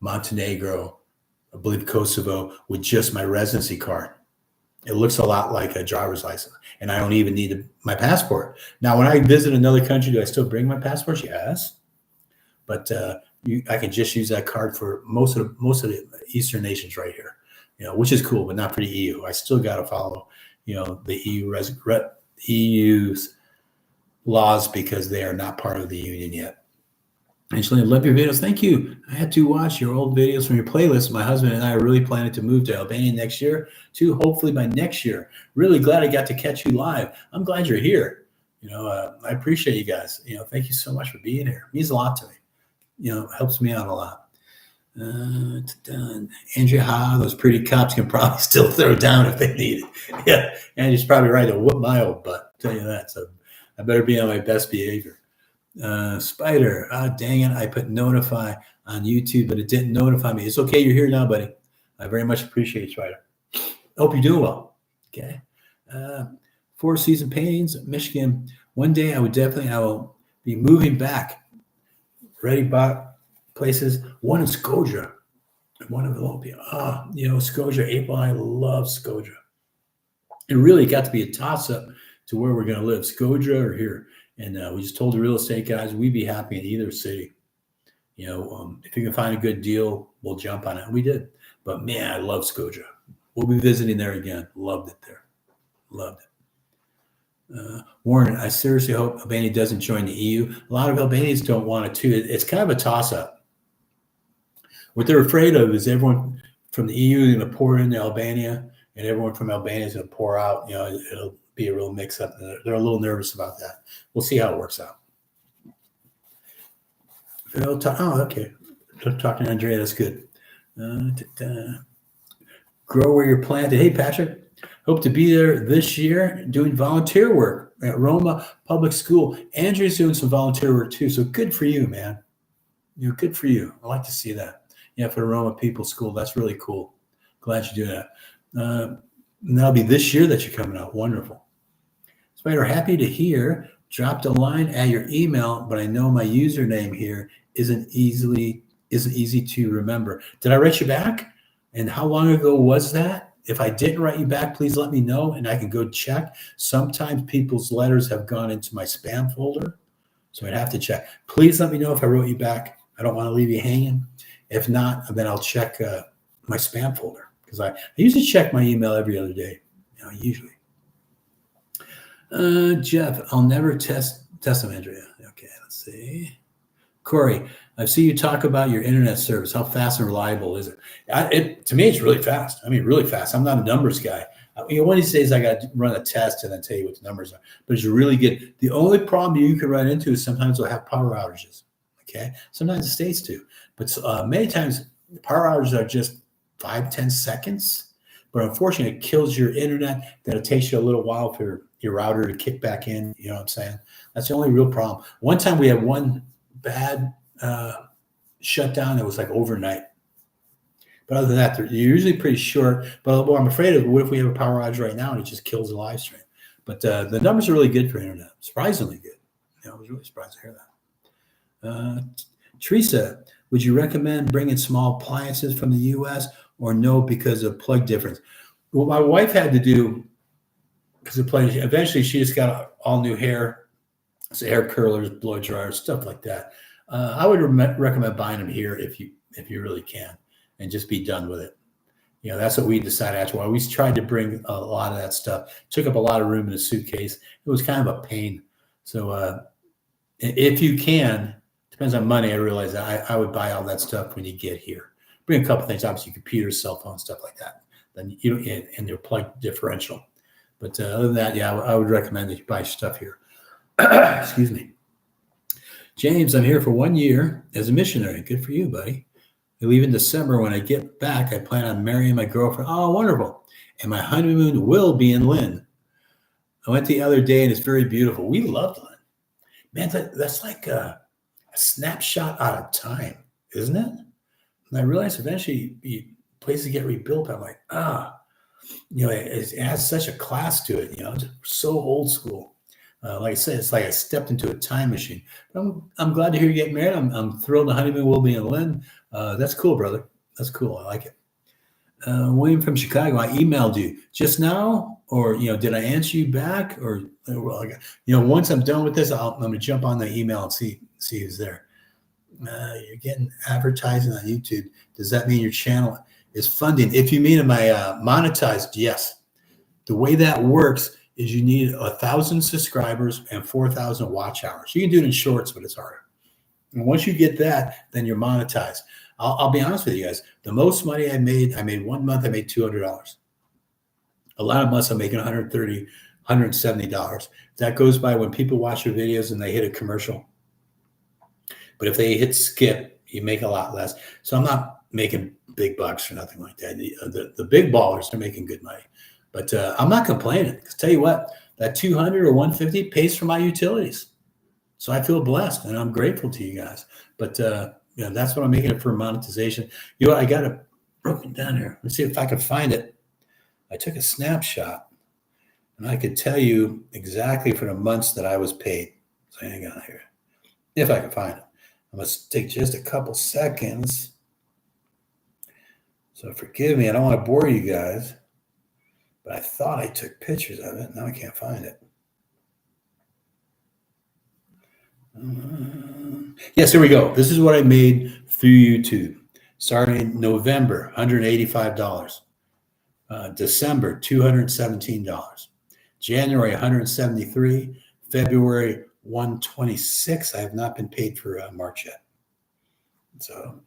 Montenegro, I believe Kosovo with just my residency card. It looks a lot like a driver's license, and I don't even need my passport. Now, when I visit another country, do I still bring my passport? Yes, but I can just use that card for most of the Eastern nations right here, which is cool, but not for the EU. I still got to follow, the EU's laws because they are not part of the union yet. Angelina, love your videos. Thank you. I had to watch your old videos from your playlist. My husband and I are really planning to move to Albania next year, too, hopefully by next year. Really glad I got to catch you live. I'm glad you're here. I appreciate you guys. Thank you so much for being here. It means a lot to me. Helps me out a lot. Andrea, those pretty cops can probably still throw down if they need it. Yeah, Andrew's probably right to whoop my old butt. I'll tell you that. So I better be on my best behavior. Spider, dang it, I put notify on YouTube, but it didn't notify me. It's okay, you're here now, buddy. I very much appreciate you, Spider. Hope you're doing well. Okay. Four Season Paintings, Michigan. One day I will be moving back. Ready bought places. One in Scotia. One in Olympia. Scotia, April. I love Scotia. It really got to be a toss-up to where we're going to live, Scotia or here. And we just told the real estate guys we'd be happy in either city. If you can find a good deal, we'll jump on it. And we did. But man, I love Scotia. We'll be visiting there again. Loved it there. Loved it. Warren, I seriously hope Albania doesn't join the EU. A lot of Albanians don't want it too. It's kind of a toss-up. What they're afraid of is everyone from the EU is going to pour into Albania, and everyone from Albania is going to pour out. It'll be a real mix-up. They're a little nervous about that. We'll see how it works out. Okay. Talking to Andrea, that's good. Grow where you're planted. Hey, Patrick. Hope to be there this year doing volunteer work at Roma Public School. Andrea's doing some volunteer work too, so good for you, man. Good for you. I like to see that. For the Roma People School, that's really cool. Glad you do that. And that'll be this year that you're coming out. Wonderful. Spider, happy to hear. Dropped a line at your email, but I know my username here isn't easy to remember. Did I write you back? And how long ago was that? If I didn't write you back, please let me know and I can go check. Sometimes people's letters have gone into my spam folder, so I'd have to check. Please let me know if I wrote you back. I don't want to leave you hanging. If not, then I'll check my spam folder because I usually check my email every other day. Usually. Jeff, I'll never test them, Andrea. Okay, let's see. Corey, I see you talk about your internet service. How fast and reliable is it? To me, it's really fast. I mean, really fast. I'm not a numbers guy. One of these days, I got to run a test and then tell you what the numbers are. But it's really good. The only problem you can run into is sometimes they'll have power outages. Okay, sometimes the states do, but many times power outages are just 5-10 seconds. But unfortunately, it kills your internet. Then it takes you a little while for your router to kick back in. You know what I'm saying? That's the only real problem. One time we had one bad shutdown that was like overnight. But other than that, they're usually pretty short. But what I'm afraid of, what if we have a power outage right now and it just kills the live stream? But the numbers are really good for internet. Surprisingly good. I was really surprised to hear that. Teresa, would you recommend bringing small appliances from the U.S. or no because of plug difference? What my wife had to do, because of plug, eventually she just got all new hair, so hair curlers, blow dryers, stuff like that. I would recommend buying them here if you really can, and just be done with it. That's what we decided after a while. We tried to bring a lot of that stuff. Took up a lot of room in a suitcase. It was kind of a pain. So if you can, depends on money. I realize that I would buy all that stuff when you get here. Bring a couple things, obviously computers, cell phones, stuff like that. Then and your plug differential. But other than that, yeah, I would recommend that you buy stuff here. Excuse me. James, I'm here for 1 year as a missionary. Good for you, buddy. I leave in December. When I get back, I plan on marrying my girlfriend. Oh, wonderful. And my honeymoon will be in Lynn. I went the other day and it's very beautiful. We loved Lynn. Man, that's like a snapshot out of time, isn't it? And I realized eventually places get rebuilt. I'm like, it has such a class to it. It's so old school. Like I said, it's like I stepped into a time machine. But I'm glad to hear you get married. I'm thrilled the honeymoon will be in Lynn. That's cool, brother. That's cool. I like it. William from Chicago, I emailed you just now, or did I answer you back? Or once I'm done with this, I'm going to jump on the email and see who's there. You're getting advertising on YouTube. Does that mean your channel is funding? If you mean am I monetized? Yes. The way that works is you need 1,000 subscribers and 4,000 watch hours. You can do it in shorts, but it's harder. And once you get that, then you're monetized. I'll be honest with you guys. The most money I made 1 month, I made $200. A lot of months I'm making $130, $170. That goes by when people watch your videos and they hit a commercial. But if they hit skip, you make a lot less. So I'm not making big bucks or nothing like that. The big ballers are making good money. But I'm not complaining. Because tell you what, that 200 or 150 pays for my utilities. So I feel blessed and I'm grateful to you guys. But that's what I'm making it for monetization. I got it broken down here. Let's see if I can find it. I took a snapshot and I could tell you exactly for the months that I was paid. So hang on here. If I can find it. I must take just a couple seconds. So forgive me. I don't want to bore you guys. But I thought I took pictures of it. Now I can't find it. Yes, here we go. This is what I made through YouTube. Starting in November, $185. December, $217. January, $173. February, $126. I have not been paid for March yet. So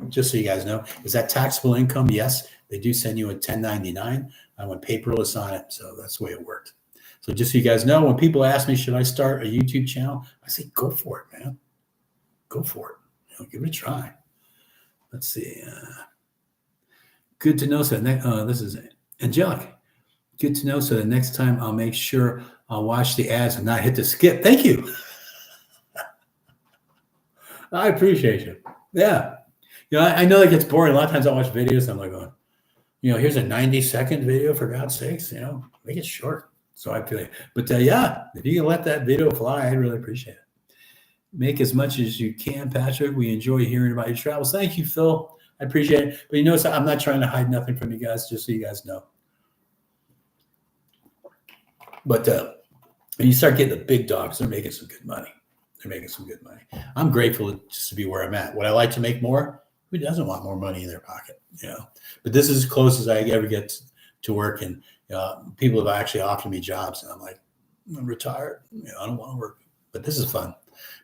just so you guys know, is that taxable income? Yes, they do send you a 1099. I went paperless on it, so that's the way it worked. So just so you guys know, when people ask me, should I start a YouTube channel? I say, go for it, man. Go for it. Give it a try. Let's see. Good to know. So this is Angelic. Good to know. So the next time I'll make sure I'll watch the ads and not hit the skip. Thank you. I appreciate you. Yeah. I know that gets boring. A lot of times I watch videos and I'm like, Here's a 90-second video, for God's sakes, make it short. So I feel it. But yeah, if you can let that video fly, I'd really appreciate it. Make as much as you can, Patrick. We enjoy hearing about your travels. Thank you, Phil. I appreciate it. But notice I'm not trying to hide nothing from you guys, just so you guys know. But when you start getting the big dogs, they're making some good money. I'm grateful just to be where I'm at. Would I like to make more? Who doesn't want more money in their pocket? But this is as close as I ever get to work. And people have actually offered me jobs, and I'm like, I'm retired. I don't want to work. But this is fun.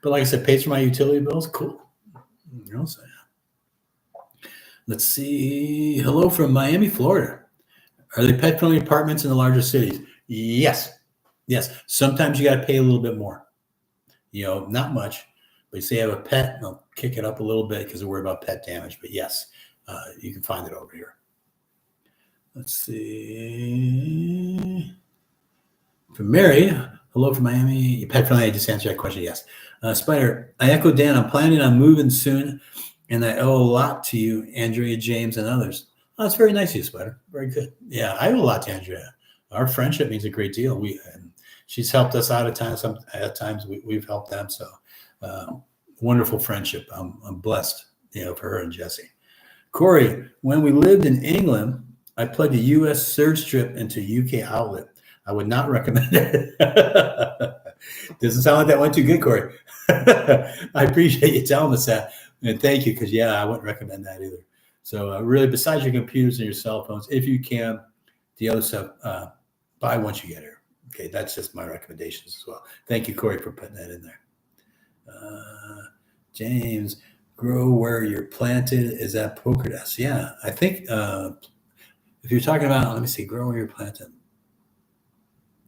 But like I said, pays for my utility bills. Cool. So let's see. Hello from Miami, Florida. Are they pet-friendly apartments in the larger cities? Yes. Sometimes you got to pay a little bit more. Not much. But say you have a pet, they'll kick it up a little bit because they're worried about pet damage. But yes, you can find it over here. Let's see. From Mary. Hello from Miami. Pet-friendly, I just answered that question. Yes. Spider, I echo Dan. I'm planning on moving soon, and I owe a lot to you, Andrea, James, and others. Oh, that's very nice of you, Spider. Very good. Yeah, I owe a lot to Andrea. Our friendship means a great deal. She's helped us out at times. At times we've helped them. So wonderful friendship. I'm blessed, for her and Jesse. Corey, when we lived in England, I plugged a U.S. surge strip into UK outlet. I would not recommend it. Doesn't sound like that went too good, Corey. I appreciate you telling us that. And thank you, because, I wouldn't recommend that either. So really, besides your computers and your cell phones, if you can, the other stuff, buy once you get here. Okay, that's just my recommendations as well. Thank you, Corey, for putting that in there. James, grow where you're planted. Is that poker desk? Yeah, I think if you're talking about, let me see, grow where you're planted.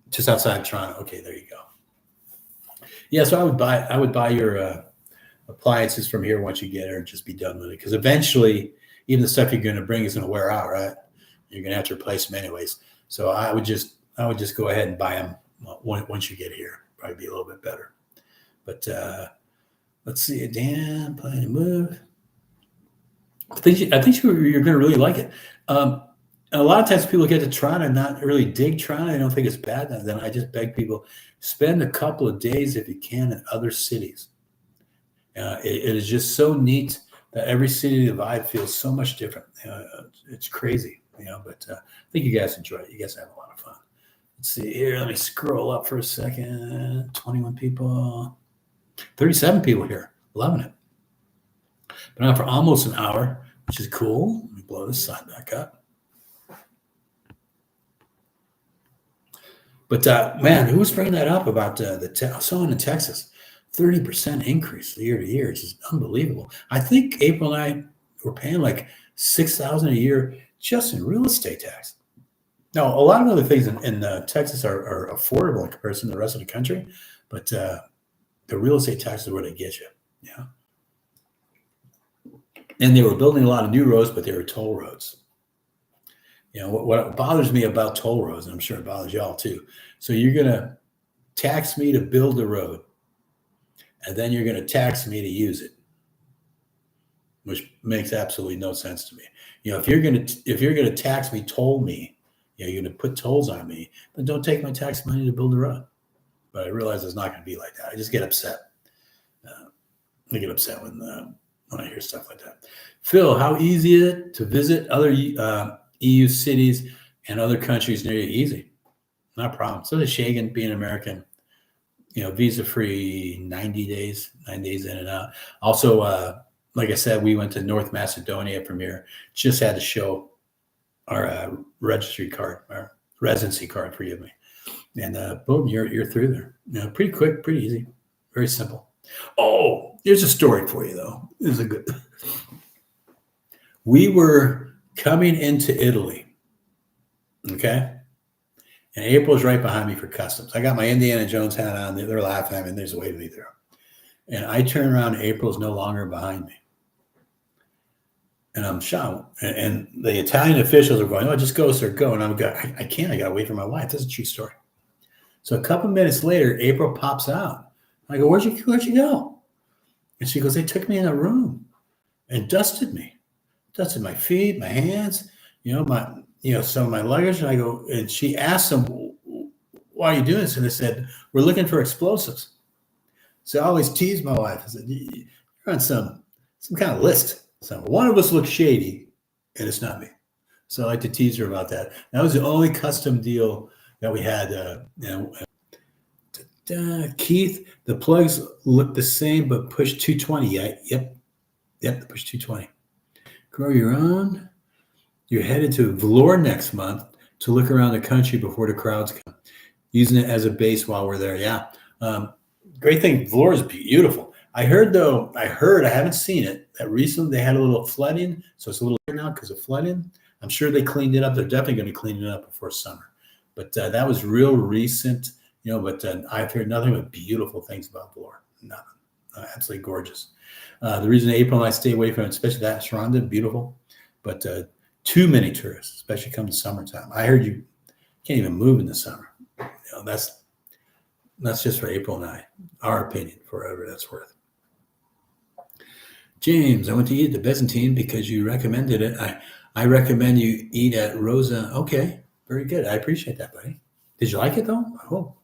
Just outside Toronto. Okay, there you go. Yeah, so I would buy your appliances from here once you get here and just be done with it. Because eventually, even the stuff you're going to bring is going to wear out, right? You're going to have to replace them anyways. So I would just go ahead and buy them once you get here. Probably be a little bit better. But let's see, Dan, planning to move. I think you're going to really like it. A lot of times people get to Toronto and not really dig Toronto. I don't think it's bad. Then I just beg people, spend a couple of days if you can in other cities. It is just so neat that every city the vibe feels so much different. It's crazy, but I think you guys enjoy it. You guys have a lot of fun. Let's see here. Let me scroll up for a second. 21 people, 37 people here. Loving it. Been on for almost an hour, which is cool. Let me blow this side back up. But man, who was bringing that up about someone in Texas? 30% increase year to year. It's just unbelievable. I think April and I were paying like $6,000 a year just in real estate tax. Now, a lot of other things in Texas are affordable in comparison to the rest of the country, but the real estate tax is where they get you. Yeah. And they were building a lot of new roads, but they were toll roads. What bothers me about toll roads, and I'm sure it bothers y'all too. So you're going to tax me to build the road, and then you're going to tax me to use it, which makes absolutely no sense to me. If you're going to tax me, toll me, you're going to put tolls on me, then don't take my tax money to build the road. But I realize it's not going to be like that. I just get upset. I get upset when I hear stuff like that. Phil, how easy is it to visit other EU cities and other countries near you? Easy, not a problem. So the Shagan, being American, visa-free, 9 days in and out. Also, like I said, we went to North Macedonia from here. Just had to show our residency card, forgive me. And boom, you're through there. Pretty quick, pretty easy, very simple. Oh, here's a story for you though. This is a good. We were coming into Italy, okay? And April's right behind me for customs. I got my Indiana Jones hat on. They're laughing at me, and there's a way to be there. And I turn around, and April's no longer behind me. And I'm shocked. And the Italian officials are going, "Oh, just go, sir, go." And I'm going, I can't. I got to wait for my wife. That's a true story. So a couple minutes later, April pops out. I go, where'd you go? And she goes, they took me in a room and dusted me. Dusted my feet, my hands. some of my luggage, and I go, and she asked them, why are you doing this? And they said, we're looking for explosives. So I always tease my wife. I said, you're on some kind of list. So one of us looks shady, and it's not me. So I like to tease her about that. That was the only custom deal that we had. Keith, the plugs look the same, but push 220. Yeah, yep, push 220. Grow your own. You're headed to Vlore next month to look around the country before the crowds come. Using it as a base while we're there. Yeah. Great thing. Vlore is beautiful. I heard, I haven't seen it, that recently they had a little flooding. So it's a little now because of flooding. I'm sure they cleaned it up. They're definitely going to clean it up before summer. But that was real recent, but I've heard nothing but beautiful things about Vlore. Nothing. Absolutely gorgeous. The reason April and I stay away from it, especially that Sharonda, beautiful. But too many tourists, especially come to summertime. I heard you can't even move in the summer. That's just for April and I, our opinion, for whatever that's worth. James, I went to eat at the Byzantine because you recommended it. I recommend you eat at Rosa. Okay, very good. I appreciate that, buddy. Did you like it though? Oh.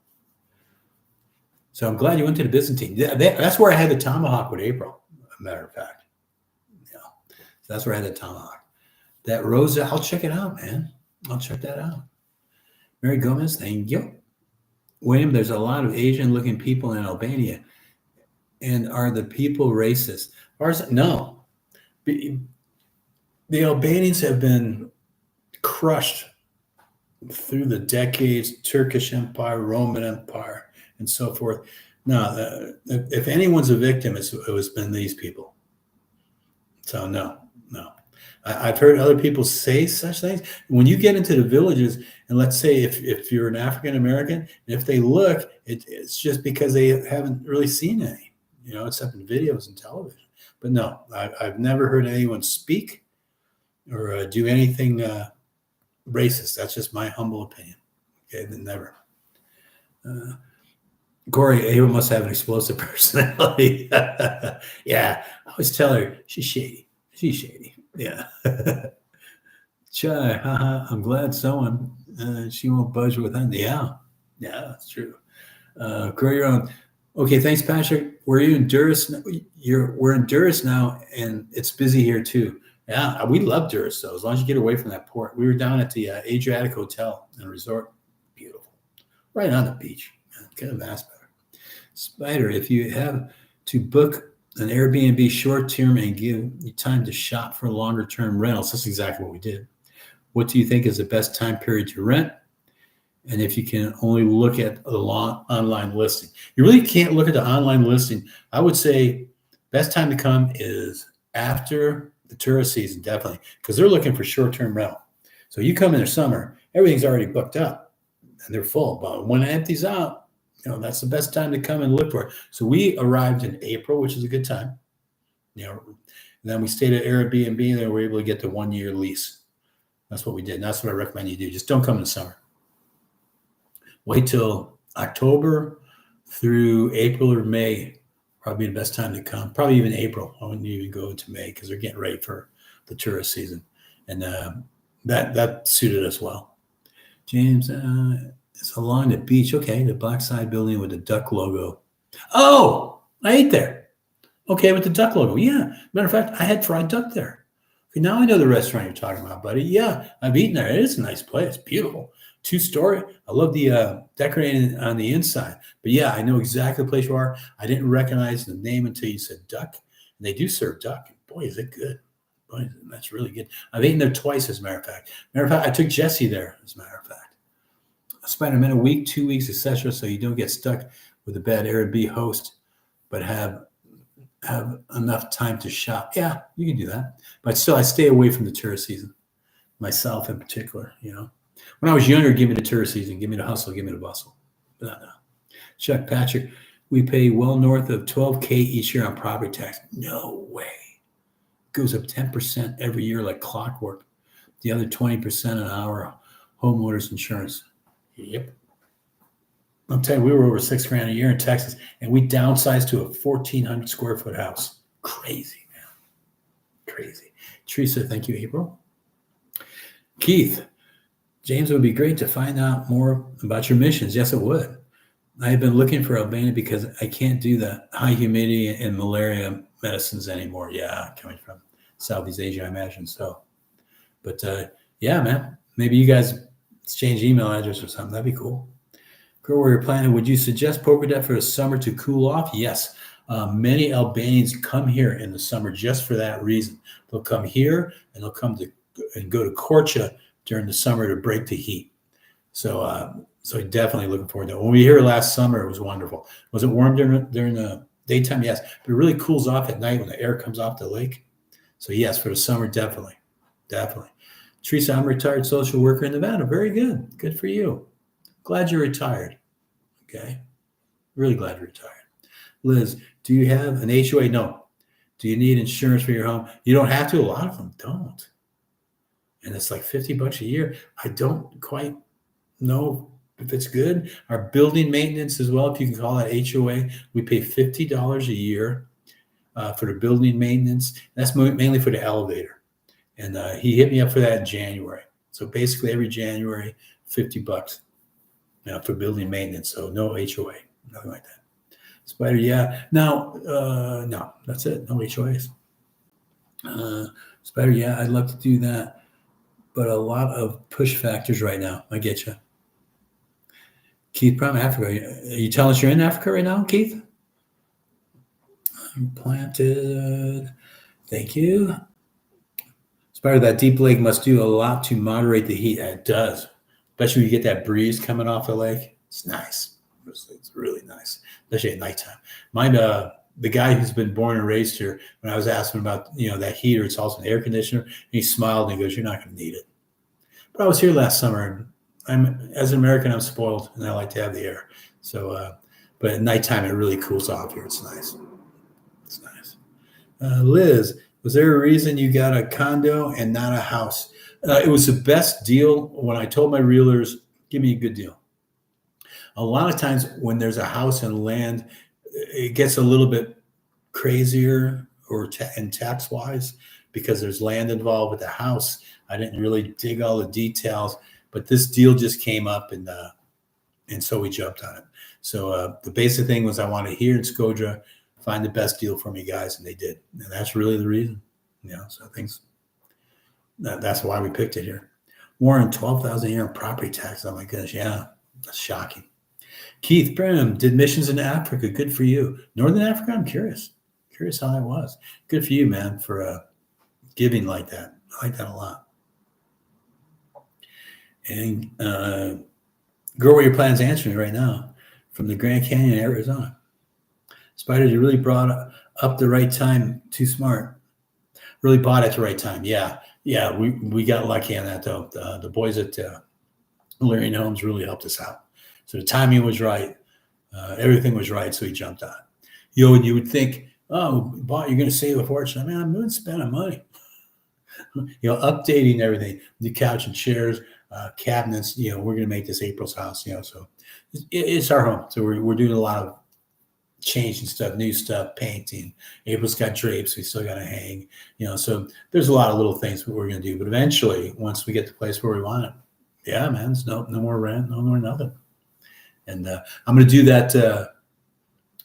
So I'm glad you went to the Byzantine. That's where I had the tomahawk with April, as a matter of fact. Yeah, so that's where I had the tomahawk. That Rosa, I'll check it out, man. I'll check that out. Mary Gomez, thank you. William, there's a lot of Asian-looking people in Albania. And are the people racist? No. The Albanians have been crushed through the decades, Turkish Empire, Roman Empire, and so forth. No, if anyone's a victim, it has been these people. So no. I've heard other people say such things. When you get into the villages, and let's say if you're an African American, if they look, it's just because they haven't really seen any, except in videos and television. But no, I've never heard anyone speak or do anything racist. That's just my humble opinion. Okay, never. Corey, Ava must have an explosive personality. Yeah, I always tell her she's shady. Yeah. Chai, I'm glad someone, she won't budge with him. Yeah, that's true. Grow your own. Okay, thanks, Patrick. We're in Durrës. We're in Durrës now, and it's busy here too. Yeah, we love Durrës, though, as long as you get away from that port. We were down at the Adriatic Hotel and Resort. Beautiful. Right on the beach. Couldn't have asked better. Spider, if you have to book an Airbnb short-term and give you time to shop for longer-term rentals, that's exactly what we did. What do you think is the best time period to rent? And if you can only look at the online listing. You really can't look at the online listing. I would say best time to come is after the tourist season, definitely, because they're looking for short-term rental. So you come in the summer, everything's already booked up and they're full. But when it empties out, that's the best time to come and look for it. So we arrived in April, which is a good time. And then we stayed at Airbnb, and then we were able to get the 1-year lease. That's what we did. And that's what I recommend you do. Just don't come in the summer. Wait till October through April or May. Probably the best time to come. Probably even April. I wouldn't even go to May because they're getting ready for the tourist season. And that suited us well. James, it's along the beach. Okay, the black side building with the duck logo. Oh, I ate there. Okay, with the duck logo. Yeah. Matter of fact, I had fried duck there. Okay, now I know the restaurant you're talking about, buddy. Yeah, I've eaten there. It is a nice place. Beautiful. 2-story. I love the decorating on the inside. But yeah, I know exactly the place you are. I didn't recognize the name until you said duck. And they do serve duck. Boy, is it good. Boy, that's really good. I've eaten there twice, as a matter of fact. I took Jesse there, as a matter of fact. I spent a week, 2 weeks, etc., so you don't get stuck with a bad Airbnb host, but have enough time to shop. Yeah, you can do that. But still, I stay away from the tourist season, myself in particular. When I was younger, give me the tourist season, give me the hustle, give me the bustle. But no. Chuck Patrick, we pay well north of $12K each year on property tax. No way. It goes up 10% every year like clockwork. The other 20% on our homeowners insurance. Yep. I'm telling you, we were over $6,000 a year in Texas, and we downsized to a 1,400 square foot house. Crazy, man. Crazy. Teresa, thank you, April. Keith, James, it would be great to find out more about your missions. Yes, it would. I have been looking for Albania because I can't do the high humidity and malaria medicines anymore. Yeah, coming from Southeast Asia, I imagine so. But yeah, man, maybe you guys exchange email address or something. That'd be cool. Girl, where you're planning, would you suggest Poker Debt for the summer to cool off? Yes. Many Albanians come here in the summer just for that reason. They'll come here and they'll come to and go to Korcha during the summer to break the heat. So definitely looking forward to it. When we were here last summer, it was wonderful. Was it warm during the daytime? Yes. But it really cools off at night when the air comes off the lake. So yes, for the summer, definitely. Teresa, I'm a retired social worker in Nevada. Very good. Good for you. Glad you're retired. Okay. Really glad you're retired. Liz, do you have an HOA? No. Do you need insurance for your home? You don't have to. A lot of them don't. And it's like $50 a year. I don't quite know if it's good. Our building maintenance as well, if you can call that HOA, we pay $50 a year for the building maintenance. That's mainly for the elevator. And he hit me up for that in January. So basically every January, $50 for building maintenance. So no HOA, nothing like that. Spider, yeah. Now, no, that's it. No HOAs. Spider, yeah, I'd love to do that. But a lot of push factors right now. I get you. Keith, probably Africa. Are you telling us you're in Africa right now, Keith? I'm planted. Thank you. Spider, that deep lake must do a lot to moderate the heat. It does. Especially when you get that breeze coming off the lake. It's nice. It's really nice, especially at nighttime. Mine, the guy who's been born and raised here, when I was asking about, that heater, it's also an air conditioner, and he smiled and he goes, "You're not going to need it." But I was here last summer, and as an American, I'm spoiled, and I like to have the air. So, but at nighttime, it really cools off here. It's nice. It's nice. Liz, was there a reason you got a condo and not a house? It was the best deal when I told my realtors, give me a good deal. A lot of times when there's a house and land, it gets a little bit crazier and tax-wise because there's land involved with the house. I didn't really dig all the details, but this deal just came up and so we jumped on it. So the basic thing was I wanted here in Skodra, find the best deal for me, guys, and they did. And that's really the reason. So that's why we picked it here. Warren, $12,000 a year in property tax. Oh my goodness, yeah, that's shocking. Keith Brim did missions in Africa. Good for you. Northern Africa, I'm curious how that was. Good for you, man, for giving like that. I like that a lot. And girl, where your plans answering right now from the Grand Canyon, Arizona. Spider, you really brought up the right time. Too smart. Really bought at the right time. Yeah. We got lucky on that though. The boys at Larry Homes really helped us out. So the timing was right. Everything was right. So he jumped on. And you would think, oh, you're going to save a fortune. I mean, I'm going to spend money. Updating everything, the couch and chairs, cabinets. We're going to make this April's house. So it's our home. So we're doing a lot of changing stuff, new stuff, painting. April's got drapes. We still got to hang. So there's a lot of little things we're going to do. But eventually, once we get to the place where we want it, yeah, man, there's no more rent, no more nothing. And I'm going to do that,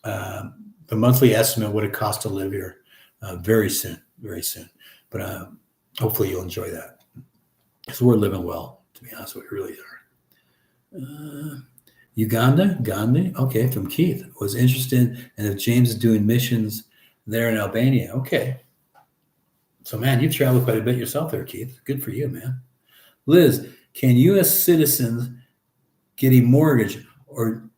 the monthly estimate, what it costs to live here very soon. But hopefully you'll enjoy that because we're living well, to be honest with you, really are. Uganda, okay, from Keith, was interested in if James is doing missions there in Albania. Okay. So, man, you've traveled quite a bit yourself there, Keith. Good for you, man. Liz, can U.S. citizens get a mortgage or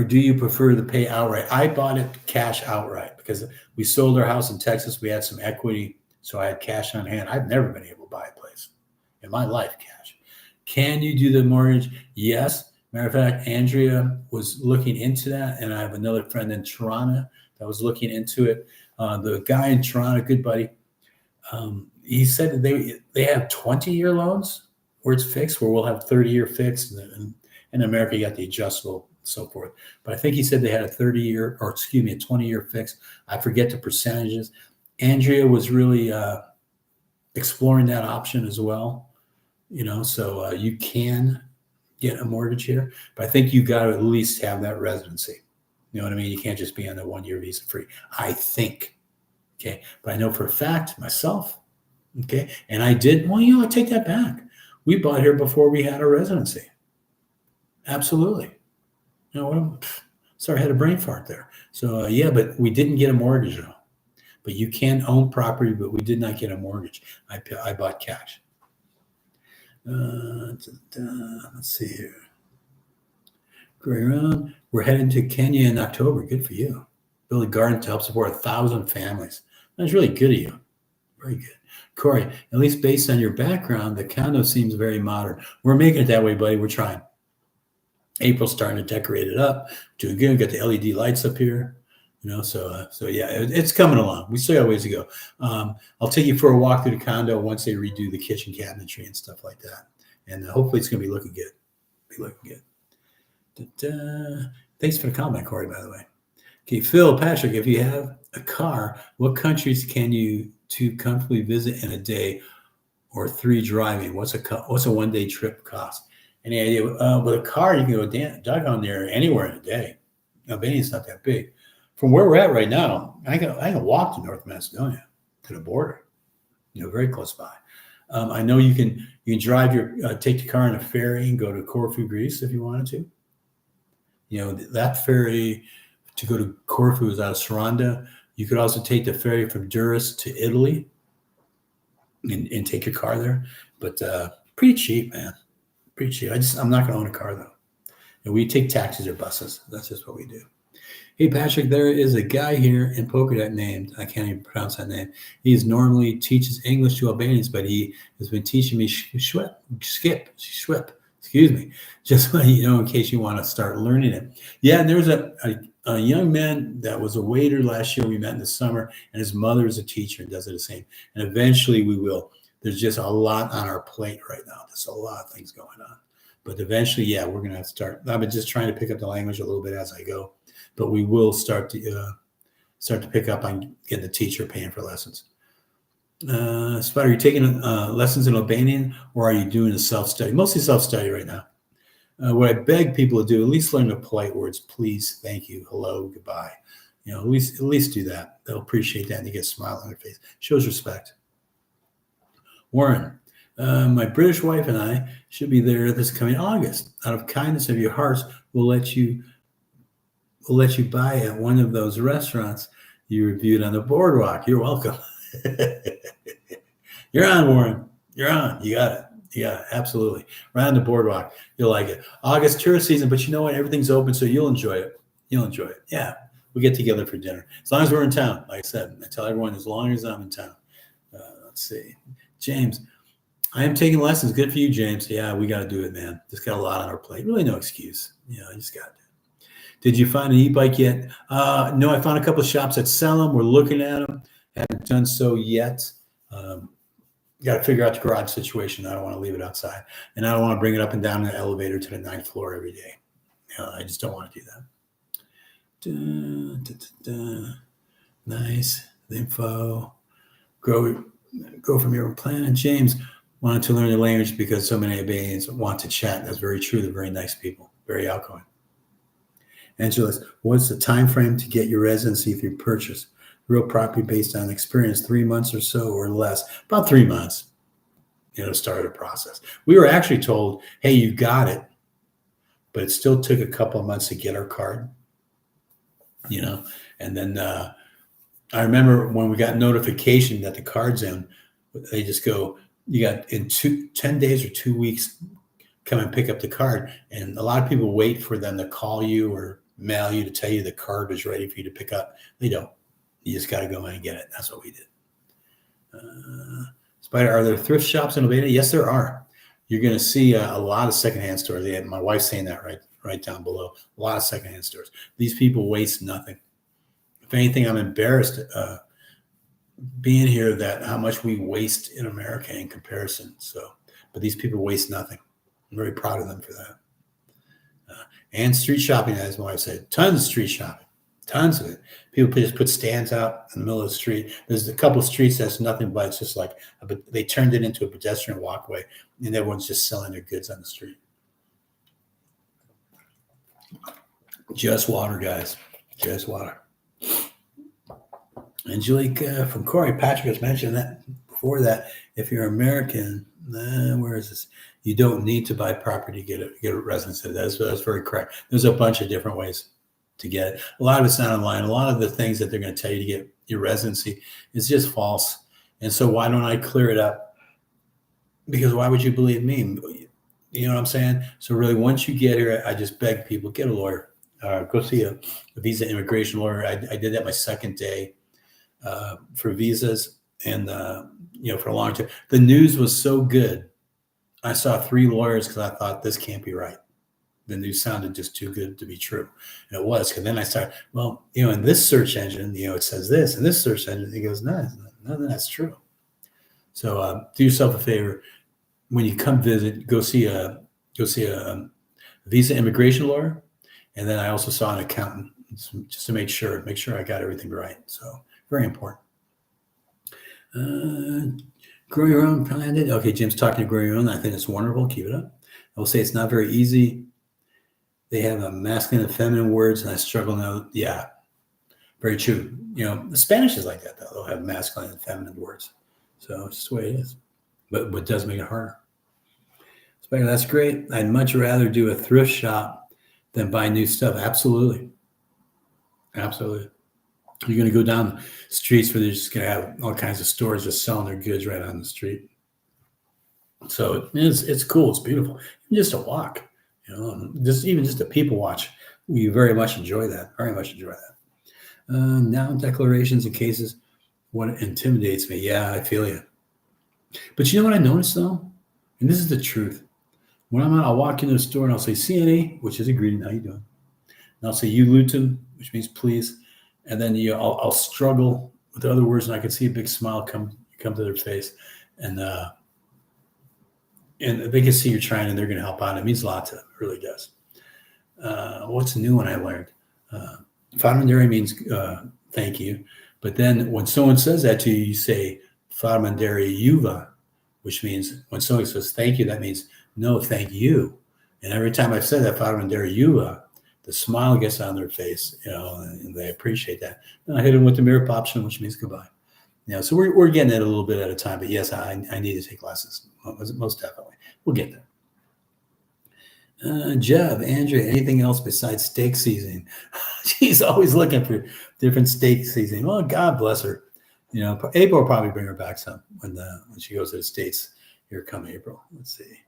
do you prefer to pay outright? I bought it cash outright because we sold our house in Texas. We had some equity, so I had cash on hand. I've never been able to buy a place in my life, cash. Can you do the mortgage? Yes. Matter of fact, Andrea was looking into that, and I have another friend in Toronto that was looking into it. The guy in Toronto, good buddy, he said that they have 20-year loans where it's fixed, where we'll have 30-year fixed, and in America, you got the adjustable, so forth. But I think he said they had a 20-year fix. I forget the percentages. Andrea was really exploring that option as well. So you can get a mortgage here, but I think you got to at least have that residency. You know what I mean? You can't just be on the 1-year visa free, I think. Okay. But I know for a fact myself. Okay. And I did, well, I take that back. We bought here before we had a residency. Absolutely. Sorry, I had a brain fart there. So, yeah, but we didn't get a mortgage though. But you can own property, but we did not get a mortgage. I bought cash. Let's see here. We're heading to Kenya in October. Good for you. Build a garden to help support 1,000 families. That's really good of you. Very good. Corey, at least based on your background, the condo seems very modern. We're making it that way, buddy. We're trying. April's starting to decorate it up. Doing good. Got the LED lights up here. So yeah, it's coming along. We still got a ways to go. I'll take you for a walk through the condo once they redo the kitchen cabinetry and stuff like that. And hopefully it's going to be looking good. Thanks for the comment, Corey, by the way. Okay, Phil, Patrick, if you have a car, what countries can you two comfortably visit in a day or 3 driving? What's a 1-day trip cost? Any idea? With a car, you can go doggone there anywhere in a day. Albania's not that big. From where we're at right now, I can walk to North Macedonia, to the border, very close by. I know you can drive take the car on a ferry and go to Corfu, Greece if you wanted to. That ferry to go to Corfu is out of Saranda. You could also take the ferry from Durrës to Italy and take your car there. But pretty cheap, man. Pretty cheap. I'm not going to own a car, though. And we take taxis or buses. That's just what we do. Hey, Patrick, there is a guy here in Poker named, I can't even pronounce that name. He normally teaches English to Albanians, but he has been teaching me Schwip, excuse me, just so in case you want to start learning it. Yeah, and there's a young man that was a waiter last year. We met in the summer, and his mother is a teacher and does it the same. And eventually we will. There's just a lot on our plate right now. There's a lot of things going on. But eventually, yeah, we're going to have to start. I've been just trying to pick up the language a little bit as I go. But we will start to pick up on getting the teacher paying for lessons. Spider, are you taking lessons in Albanian, or are you doing a self-study? Mostly self-study right now. What I beg people to do, at least learn the polite words, please, thank you, hello, goodbye. At least do that. They'll appreciate that, and you get a smile on their face. Shows respect. Warren, my British wife and I should be there this coming August. Out of kindness of your hearts, we'll let you buy at one of those restaurants you reviewed on the boardwalk. You're welcome. You're on, Warren. You're on. You got it. Yeah, absolutely. Right on the boardwalk. You'll like it. August tourist season, but you know what? Everything's open, so you'll enjoy it. Yeah. We'll get together for dinner. As long as we're in town, like I said. I tell everyone, as long as I'm in town. Let's see. James, I am taking lessons. Good for you, James. Yeah, we got to do it, man. Just got a lot on our plate. Really no excuse. I just got to. Did you find an e-bike yet? No, I found a couple of shops that sell them. We're looking at them. Haven't done so yet. Got to figure out the garage situation. I don't want to leave it outside. And I don't want to bring it up and down the elevator to the 9th floor every day. I just don't want to do that. Nice. The info. Grow from your plan. And James wanted to learn the language because so many Albanians want to chat. That's very true. They're very nice people. Very outgoing. Angeles, what's the time frame to get your residency through purchase? Real property based on experience, 3 months or so or less. About 3 months, to start a process. We were actually told, hey, you got it, but it still took a couple of months to get our card, And then I remember when we got notification that the card's in, they just go, you got in 10 days or 2 weeks, come and pick up the card. And a lot of people wait for them to call you or mail you to tell you the card is ready for you to pick up. They don't. You just got to go in and get it. That's what we did. Spider, are there thrift shops in Albania? Yes, there are. You're going to see a lot of secondhand stores. My wife's saying that right down below. A lot of secondhand stores. These people waste nothing. If anything, I'm embarrassed being here that how much we waste in America in comparison. But these people waste nothing. I'm very proud of them for that. And street shopping, as my wife said, tons of street shopping. Tons of it. People just put stands out in the middle of the street. There's a couple of streets that's nothing but it's just like, but they turned it into a pedestrian walkway, and everyone's just selling their goods on the street. Just water, guys. Just water. Angelique from Corey, Patrick has mentioned that before that. If you're American, where is this? You don't need to buy property to get a residency. That's very correct. There's a bunch of different ways to get it. A lot of it's not online. A lot of the things that they're going to tell you to get your residency is just false. And so why don't I clear it up? Because why would you believe me? You know what I'm saying? So really, once you get here, I just beg people, get a lawyer. Go see a visa immigration lawyer. I did that my second day for visas, and for a long time. The news was so good. I saw 3 lawyers because I thought this can't be right. The news sounded just too good to be true. And it was. Because then I started, in this search engine, it says this, and this search engine, it goes, no, none of that's true. So do yourself a favor. When you come visit, go see a visa immigration lawyer. And then I also saw an accountant just to make sure I got everything right. So very important. Grow your own planet. Okay, Jim's talking to grow your own. I think it's wonderful. Keep it up. I will say it's not very easy. They have a masculine and feminine words, and I struggle now. Yeah, very true. The Spanish is like that, though. They'll have masculine and feminine words. So it's just the way it is. But it does make it harder. So that's great. I'd much rather do a thrift shop than buy new stuff. Absolutely. Absolutely. You're going to go down the streets where they're just going to have all kinds of stores just selling their goods right on the street. So it's cool. It's beautiful. Just a walk. Just a people watch. We very much enjoy that. Very much enjoy that. Now declarations and cases, what intimidates me. Yeah, I feel you. But you know what I noticed though? And this is the truth. When I'm out, I'll walk into the store and I'll say CNA, which is a greeting. How you doing? And I'll say you Luton, which means please. And then I'll struggle with the other words, and I can see a big smile come to their face. And they can see you're trying, and they're going to help out. It means a lot to them. It really does. What's a new one I learned? Farmandere means thank you. But then when someone says that to you, you say Farmandere Yuva, which means when someone says thank you, that means no, thank you. And every time I've said that Farmandere Yuva, the smile gets on their face, and they appreciate that. And I hit them with the mirror option, which means goodbye. So we're getting it a little bit at a time, but yes, I need to take lessons. Most definitely. We'll get there. Jeff, Andrea, anything else besides steak seasoning? She's always looking for different steak seasoning. Well, God bless her. April will probably bring her back some when she goes to the States here come April. Let's see.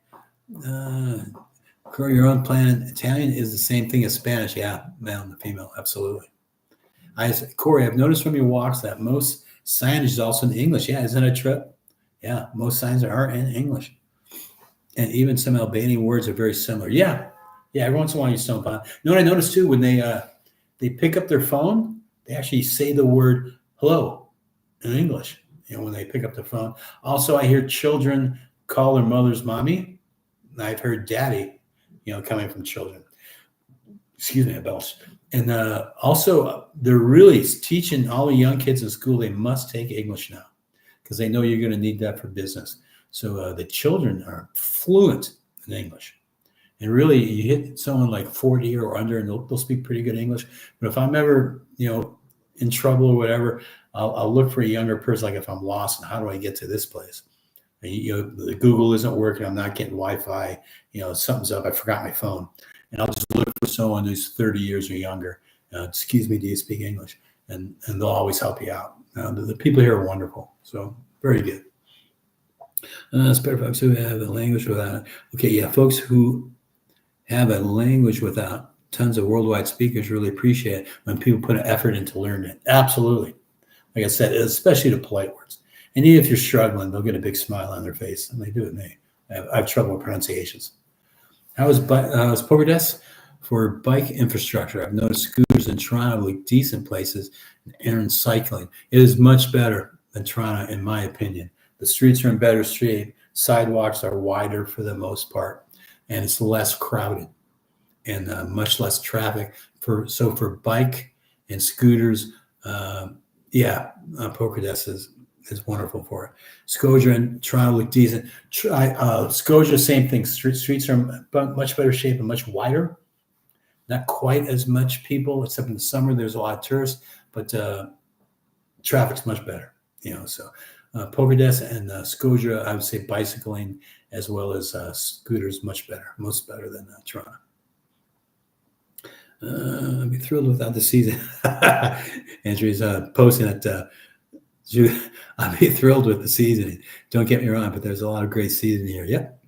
Grow your own planet. Italian is the same thing as Spanish. Yeah, male and female. Absolutely. Corey, I've noticed from your walks that most signage is also in English. Yeah, isn't that a trip? Yeah, most signs are in English. And even some Albanian words are very similar. Yeah, every once in a while you stump on. You know what I noticed too? When they pick up their phone, they actually say the word hello in English, when they pick up the phone. Also, I hear children call their mothers mommy. I've heard daddy, coming from children. Excuse me, I belched. And also, they're really teaching all the young kids in school they must take English now because they know you're going to need that for business. So the children are fluent in English. And really, you hit someone like 40 or under, and they'll speak pretty good English. But if I'm ever, in trouble or whatever, I'll look for a younger person. Like if I'm lost, and how do I get to this place? The Google isn't working. I'm not getting Wi-Fi. Something's up. I forgot my phone. And I'll just look for someone who's 30 years or younger. Excuse me, do you speak English? And they'll always help you out. The people here are wonderful. So very good. Spare folks who have a language without. Okay, yeah, folks who have a language without tons of worldwide speakers really appreciate it when people put an effort into learning it. Absolutely. Like I said, especially the polite words. And even if you're struggling, they'll get a big smile on their face, and they do it. I have trouble with pronunciations. How is Progress for bike infrastructure? I've noticed scooters in Toronto look decent places and cycling. It is much better than Toronto, in my opinion. The streets are in better shape. Sidewalks are wider for the most part, and it's less crowded and much less traffic. For bike and scooters. Poker Desk is wonderful for it. Scotia and Toronto look decent. Scotia, same thing. Streets are much better shape and much wider. Not quite as much people, except in the summer. There's a lot of tourists, but traffic's much better. So Poker Desk and Scotia, I would say bicycling as well as scooters, much better, most better than Toronto. I'd be thrilled without the season. Andrew's posting that I'd be thrilled with the seasoning. Don't get me wrong, but there's a lot of great seasoning here. Yep.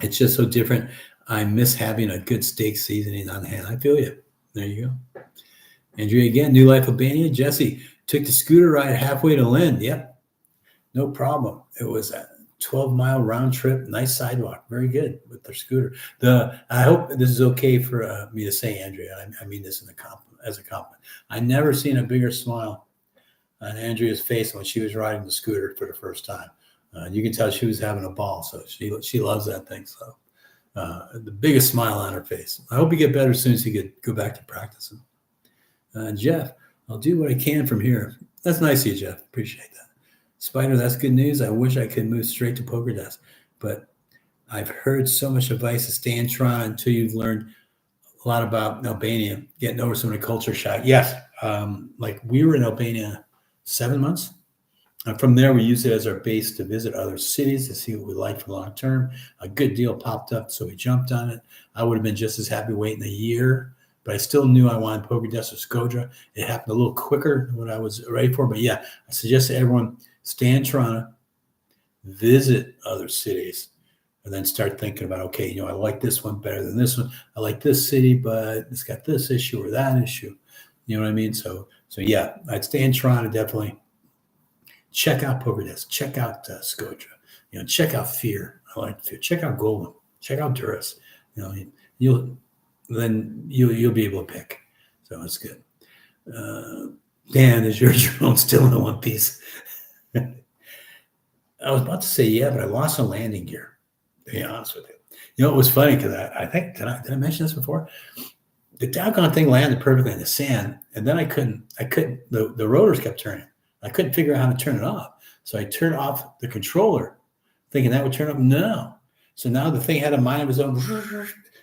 It's just so different. I miss having a good steak seasoning on hand. I feel you. There you go. Andrea again, New Life Albania. Jesse took the scooter ride halfway to Lynn. Yep. No problem. It was a 12-mile round trip. Nice sidewalk. Very good with their scooter. I hope this is okay for me to say, Andrea. I mean this as a compliment. I never seen a bigger smile on Andrea's face when she was riding the scooter for the first time. You can tell she was having a ball. So she loves that thing. So the biggest smile on her face. I hope you get better soon so you could go back to practicing. Jeff, I'll do what I can from here. That's nice of you, Jeff. Appreciate that. Spider, that's good news. I wish I could move straight to Poker Desk, but I've heard so much advice to stay in Toronto until you've learned a lot about Albania, getting over some of the culture shock. Yes, like we were in Albania 7 months. And from there, we used it as our base to visit other cities to see what we liked for long term. A good deal popped up, so we jumped on it. I would have been just as happy waiting a year, but I still knew I wanted Poker Desk or Scotia. It happened a little quicker than what I was ready for. But yeah, I suggest to everyone, stay in Toronto, visit other cities, and then start thinking about, okay, I like this one better than this one. I like this city, but it's got this issue or that issue. You know what I mean? So yeah, I'd stay in Toronto, definitely. Check out Poker Desk. Check out Scotia. Check out Fear. I like Fear. Check out Golden. Check out Duras. You'll be able to pick. So it's good. Dan, is your drone still in the one piece? I was about to say yeah, but I lost some landing gear. To be honest with you, it was funny because I think did I mention this before? The doggone thing landed perfectly in the sand, and then I couldn't. The rotors kept turning. I couldn't figure out how to turn it off. So I turned off the controller, thinking that would turn up. No. So now the thing had a mind of its own.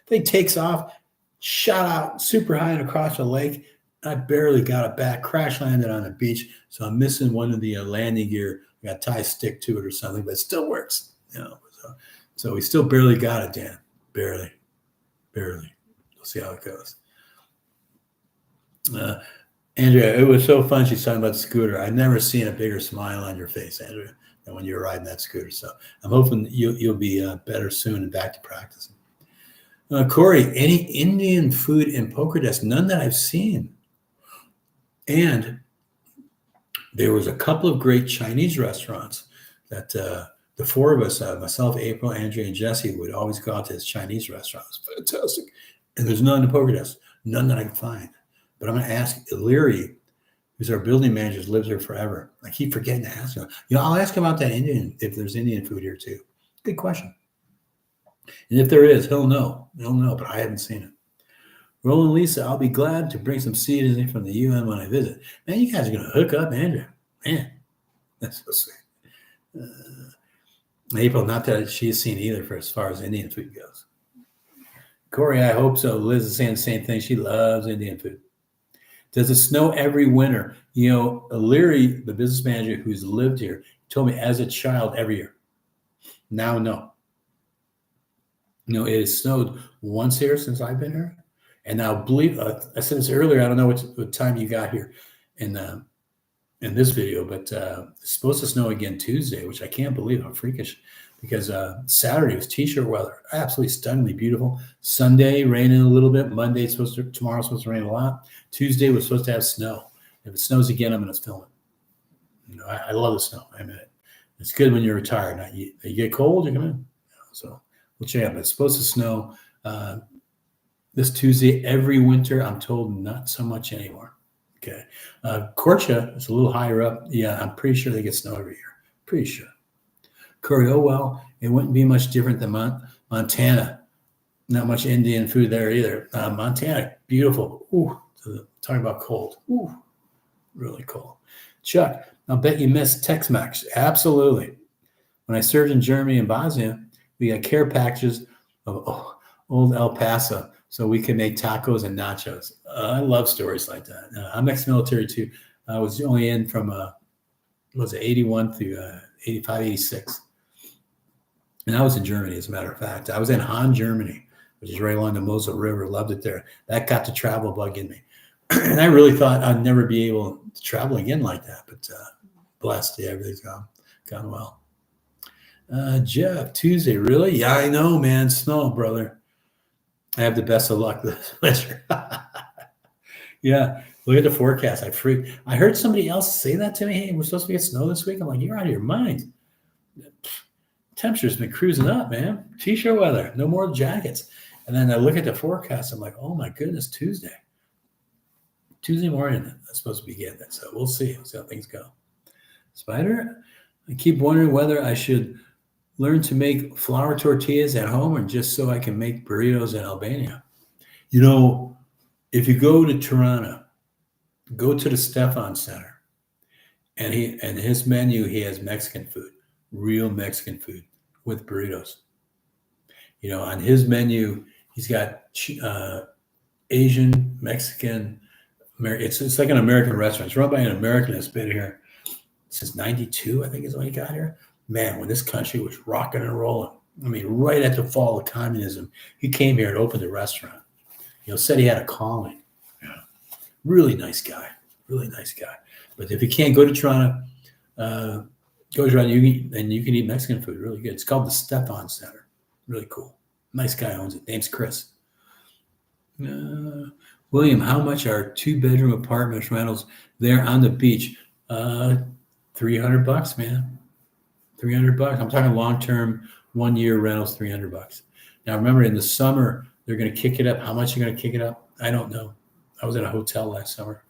Thing takes off, shot out super high and across the lake. I barely got it back, crash landed on the beach. So I'm missing one of the landing gear. I got to tie a stick to it or something, but it still works. So we still barely got it, Dan. Barely. We'll see how it goes. Andrea, it was so fun. She's talking about the scooter. I've never seen a bigger smile on your face, Andrea, than when you were riding that scooter. So I'm hoping you'll be better soon and back to practicing. Corey, any Indian food in Poker Desk? None that I've seen. And there was a couple of great Chinese restaurants that the four of us, myself, April, Andrea, and Jesse, would always go out to this Chinese restaurant. It's fantastic. And there's none in Poker Desk. None that I can find. But I'm going to ask Illyri, who's our building manager, lives here forever. I keep forgetting to ask him. I'll ask him about that Indian, if there's Indian food here too. Good question. And if there is, he'll know. But I haven't seen it. Roland Lisa, I'll be glad to bring some seasoning from the UN when I visit. Man, you guys are going to hook up, Andrew. Man, that's so sweet. April, not that she's seen either for as far as Indian food goes. Corey, I hope so. Liz is saying the same thing. She loves Indian food. Does it snow every winter? Illyri, the business manager who's lived here, told me as a child every year. Now, no. It has snowed once here since I've been here. And now, believe I said this earlier. I don't know what time you got here in this video, but it's supposed to snow again Tuesday, which I can't believe how freakish. Because Saturday was t-shirt weather, absolutely stunningly beautiful. Sunday raining a little bit. Monday tomorrow's supposed to rain a lot. Tuesday was supposed to have snow. If it snows again, I'm going to film it. I love the snow. I mean, it's good when you're retired. Now, you get cold, you come in. So we'll check out. But it's supposed to snow this Tuesday every winter. I'm told not so much anymore. Okay. Korcha is a little higher up. Yeah, I'm pretty sure they get snow every year. Pretty sure. Curry, oh, well, it wouldn't be much different than Montana. Not much Indian food there either. Montana, beautiful. Ooh, talking about cold. Ooh, really cold. Chuck, I'll bet you missed Tex-Mex. Absolutely. When I served in Germany and Bosnia, we got care packages of old El Paso so we could make tacos and nachos. I love stories like that. I'm ex-military too. I was only in from, 81 through 85, 86. And I was in Germany, as a matter of fact. I was in Han, Germany, which is right along the Mosel River. Loved it there. That got the travel bug in me. And I really thought I'd never be able to travel again like that. But blessed, yeah, everything's gone well. Jeff, Tuesday, really? Yeah, I know, man. Snow, brother. I have the best of luck this winter. Yeah, look at the forecast. I heard somebody else say that to me. Hey, we're supposed to get snow this week. I'm like, you're out of your mind. Temperature's been cruising up, man. T-shirt weather, no more jackets. And then I look at the forecast. I'm like, oh my goodness, Tuesday morning. That's supposed to be getting it. So we'll see. We'll see how things go. Spider, I keep wondering whether I should learn to make flour tortillas at home or just so I can make burritos in Albania. You know, if you go to Tirana, go to the Stefan Center, and his menu, he has Mexican food, real Mexican food with burritos. You know, on his menu, he's got Asian, Mexican. It's like an American restaurant. It's run by an American that's been here since 92, I think is when he got here. Man, when this country was rocking and rolling, I mean, right at the fall of communism, he came here and opened a restaurant. You know, said he had a calling. Yeah. Really nice guy. Really nice guy. But if you can't go to Toronto, go to Toronto, and you can eat Mexican food. Really good. It's called the Stefan Center. Really cool. Nice guy owns it. Name's Chris. William, how much are 2-bedroom apartment rentals there on the beach? $300, man. $300. I'm talking long-term, 1-year rentals, $300. Now, remember, in the summer, they're going to kick it up. How much are going to kick it up? I don't know. I was at a hotel last summer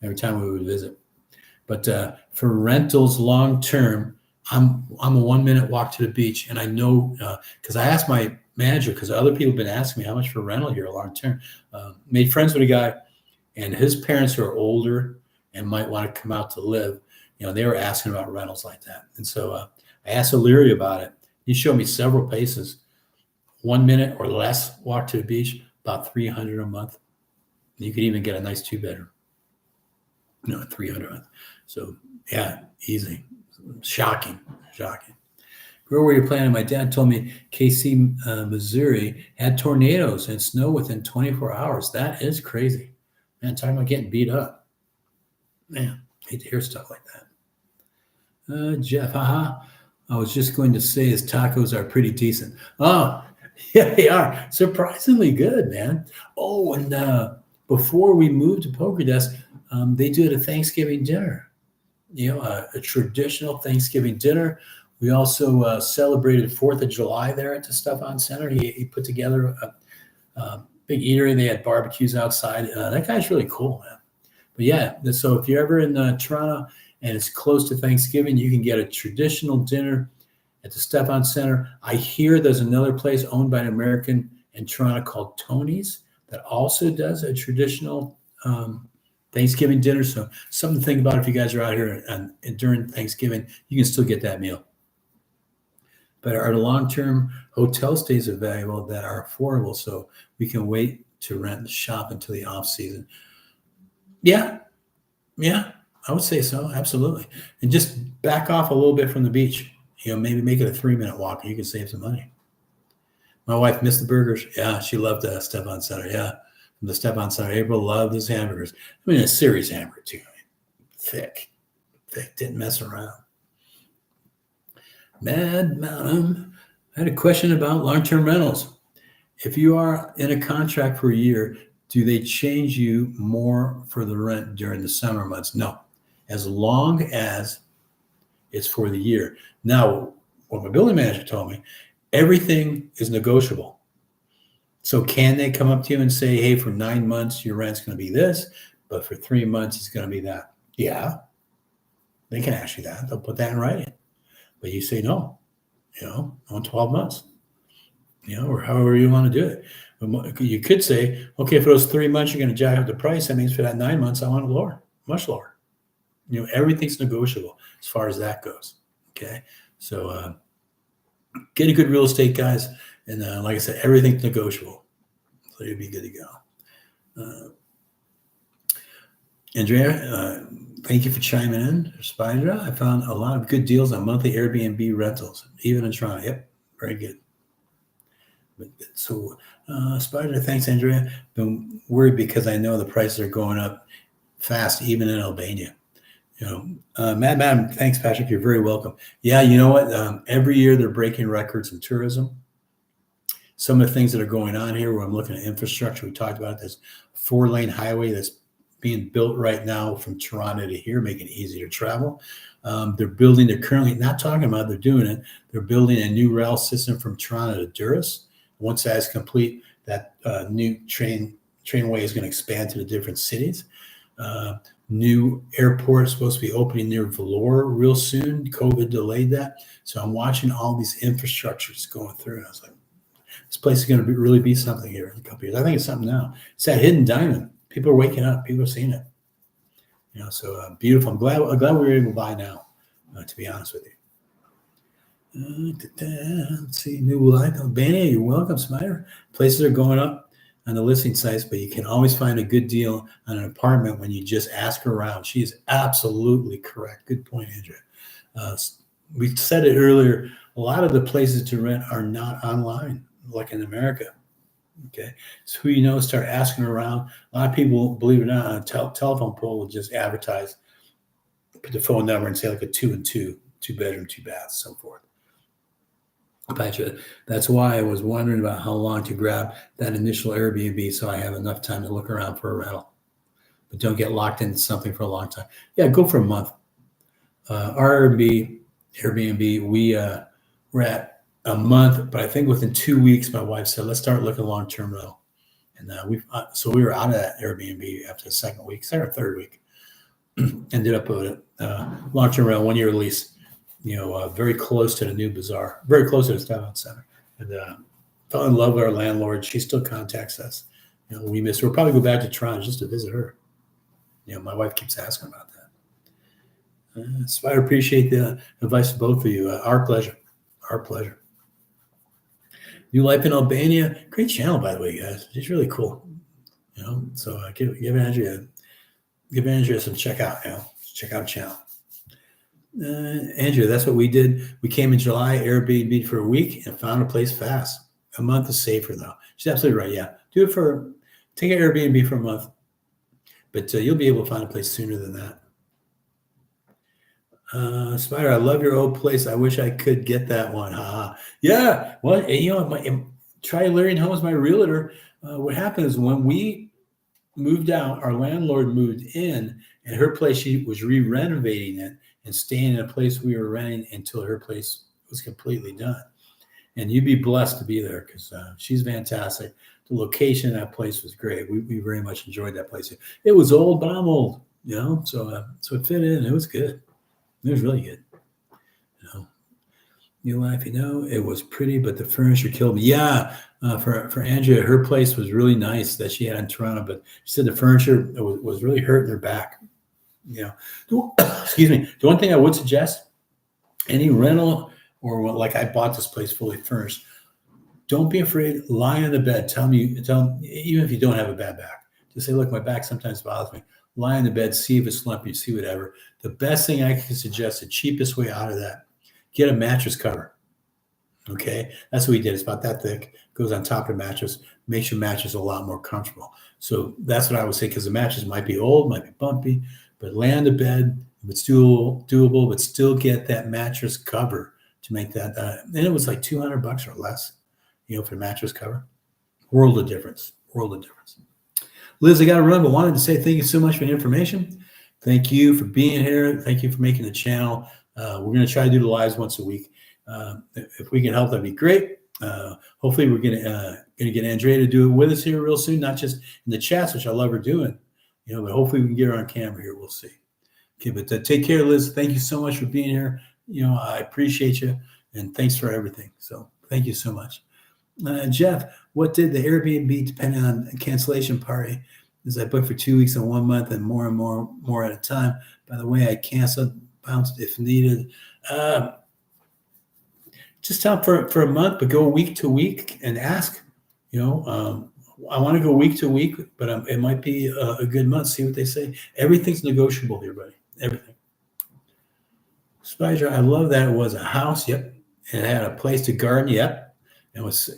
every time we would visit. But for rentals long-term, I'm a 1-minute walk to the beach. And I know, because I asked my manager, because other people have been asking me how much for rental here long-term. Made friends with a guy, and his parents are older and might want to come out to live. You know, they were asking about rentals like that. And so I asked O'Leary about it. He showed me several places, 1 minute or less walk to the beach, about $300 a month. You could even get a nice 2-bedroom, at $300 a month. So yeah, easy. Shocking. Where were you planning? My dad told me KC, Missouri had tornadoes and snow within 24 hours. That is crazy. Man, talking about getting beat up. Man, I hate to hear stuff like that. Jeff, I was just going to say his tacos are pretty decent. Oh, yeah, they are. Surprisingly good, man. Oh, and before we moved to Poker Desk, they did a Thanksgiving dinner. You know, a traditional Thanksgiving dinner. We also celebrated 4th of July there at the Stefan Center. He put together a big eatery. They had barbecues outside. That guy's really cool, man. But yeah, so if you're ever in Toronto and it's close to Thanksgiving, you can get a traditional dinner at the Stefan Center. I hear there's another place owned by an American in Toronto called Tony's that also does a traditional Thanksgiving dinner. So something to think about if you guys are out here and during Thanksgiving, you can still get that meal. But our long-term hotel stays available that are affordable, so we can wait to rent and shop until the off season. Yeah, I would say so, absolutely. And just back off a little bit from the beach. You know, maybe make it a 3-minute walk, and you can save some money. My wife missed the burgers. Yeah, she loved the Stefan Center. Yeah, from the Stefan Center. April loved his hamburgers. I mean, a series hamburger too. Thick, didn't mess around. Mad Mountain, I had a question about long-term rentals. If you are in a contract for a year, do they change you more for the rent during the summer months? No, as long as it's for the year. Now, what my building manager told me, everything is negotiable. So can they come up to you and say, hey, for 9 months, your rent's going to be this, but for 3 months, it's going to be that? Yeah, they can ask you that. They'll put that in writing. But you say no, I want 12 months, or however you want to do it. You could say, okay, for those 3 months, you're going to jack up the price. That means for that 9 months, I want it lower, much lower. Everything's negotiable as far as that goes. Okay. So get a good real estate, guys. And like I said, everything's negotiable. So you'll be good to go. Andrea, thank you for chiming in. Spider, I found a lot of good deals on monthly Airbnb rentals, even in Toronto. Yep. Very good. So, Spider, thanks, Andrea. Been worried because I know the prices are going up fast, even in Albania. Madam, thanks, Patrick. You're very welcome. Yeah, you know what? Every year they're breaking records in tourism. Some of the things that are going on here, where I'm looking at infrastructure, we talked about this 4-lane highway that's being built right now from Toronto to here, making it easy to travel. They're currently not talking about it, they're doing it. They're building a new rail system from Toronto to Durrës. Once that is complete, that new trainway is going to expand to the different cities. New airport is supposed to be opening near Vellore real soon. COVID delayed that. So I'm watching all these infrastructures going through. And I was like, this place is going to really be something here in a couple of years. I think it's something now. It's that hidden diamond. People are waking up. People are seeing it. So beautiful. I'm glad we were able to buy now, to be honest with you. Let's see. New life. Albania, you're welcome, Smider. Places are going up on the listing sites, but you can always find a good deal on an apartment when you just ask around. She is absolutely correct. Good point, Andrea. We said it earlier. A lot of the places to rent are not online, like in America. Okay, so who start asking around. A lot of people, believe it or not, on a telephone pole will just advertise, put the phone number, and say like a 2 and 2, 2-bedroom, 2 baths, so forth. That's why I was wondering about how long to grab that initial Airbnb, so I have enough time to look around for a rental. But don't get locked into something for a long time. Yeah, go for a month. Our Airbnb, we're at a month, but I think within 2 weeks, my wife said, let's start looking long-term rental. And so we were out of that Airbnb after the second or third week. Ended up with a long-term rental, 1-year lease. Very close to the new bazaar, very close to the Downtown Center. And fell in love with our landlord. She still contacts us. We miss her. We'll probably go back to Toronto just to visit her. My wife keeps asking about that. So I appreciate the advice of both of you. Our pleasure. Our pleasure. New Life in Albania. Great channel, by the way, guys. She's really cool. So give Andrea some check out. Check out the channel. Andrea, that's what we did. We came in July, Airbnb for a week, and found a place fast. A month is safer, though. She's absolutely right. Yeah, take an Airbnb for a month, but you'll be able to find a place sooner than that. Spider, I love your old place. I wish I could get that one. Yeah. Well, try Larry Holmes, my realtor. What happened is when we moved out, our landlord moved in, and her place, she was re-renovating it and staying in a place we were renting until her place was completely done. And you'd be blessed to be there because she's fantastic. The location of that place was great. We very much enjoyed that place. It was old, but I'm old, so it fit in. It was good. It was really good. New Life, it was pretty, but the furniture killed me. Yeah, for Andrea, her place was really nice that she had in Toronto, but she said the furniture was really hurting her back. Excuse me. The one thing I would suggest, any rental or like I bought this place fully furnished, don't be afraid. Lie on the bed. Tell them, even if you don't have a bad back, just say, look, my back sometimes bothers me. Lie on the bed, see if it's lumpy, see whatever. The best thing I can suggest, the cheapest way out of that, get a mattress cover. Okay, that's what we did. It's about that thick. Goes on top of the mattress. Makes your mattress a lot more comfortable. So that's what I would say, because the mattress might be old, might be bumpy, but lay on the bed. If it's doable, but still get that mattress cover to make that. And it was like $200 or less, for the mattress cover. World of difference. World of difference. Liz, I got to run, but wanted to say thank you so much for the information. Thank you for being here. Thank you for making the channel. We're going to try to do the lives once a week. If we can help, that'd be great. Hopefully, we're going to get Andrea to do it with us here real soon, not just in the chats, which I love her doing, but hopefully we can get her on camera here. We'll see. Okay, but take care, Liz. Thank you so much for being here. I appreciate you, and thanks for everything. So thank you so much. Jeff, what did the Airbnb depend on a cancellation party? As I booked for 2 weeks and 1 month and more at a time. By the way, I canceled, bounced if needed. Uh, just tell them for a month, but go week to week and ask. I want to go week to week, but it might be a good month. See what they say. Everything's negotiable here, buddy. Everything. Spider, I love that it was a house. Yep. And it had a place to garden. Yep. It was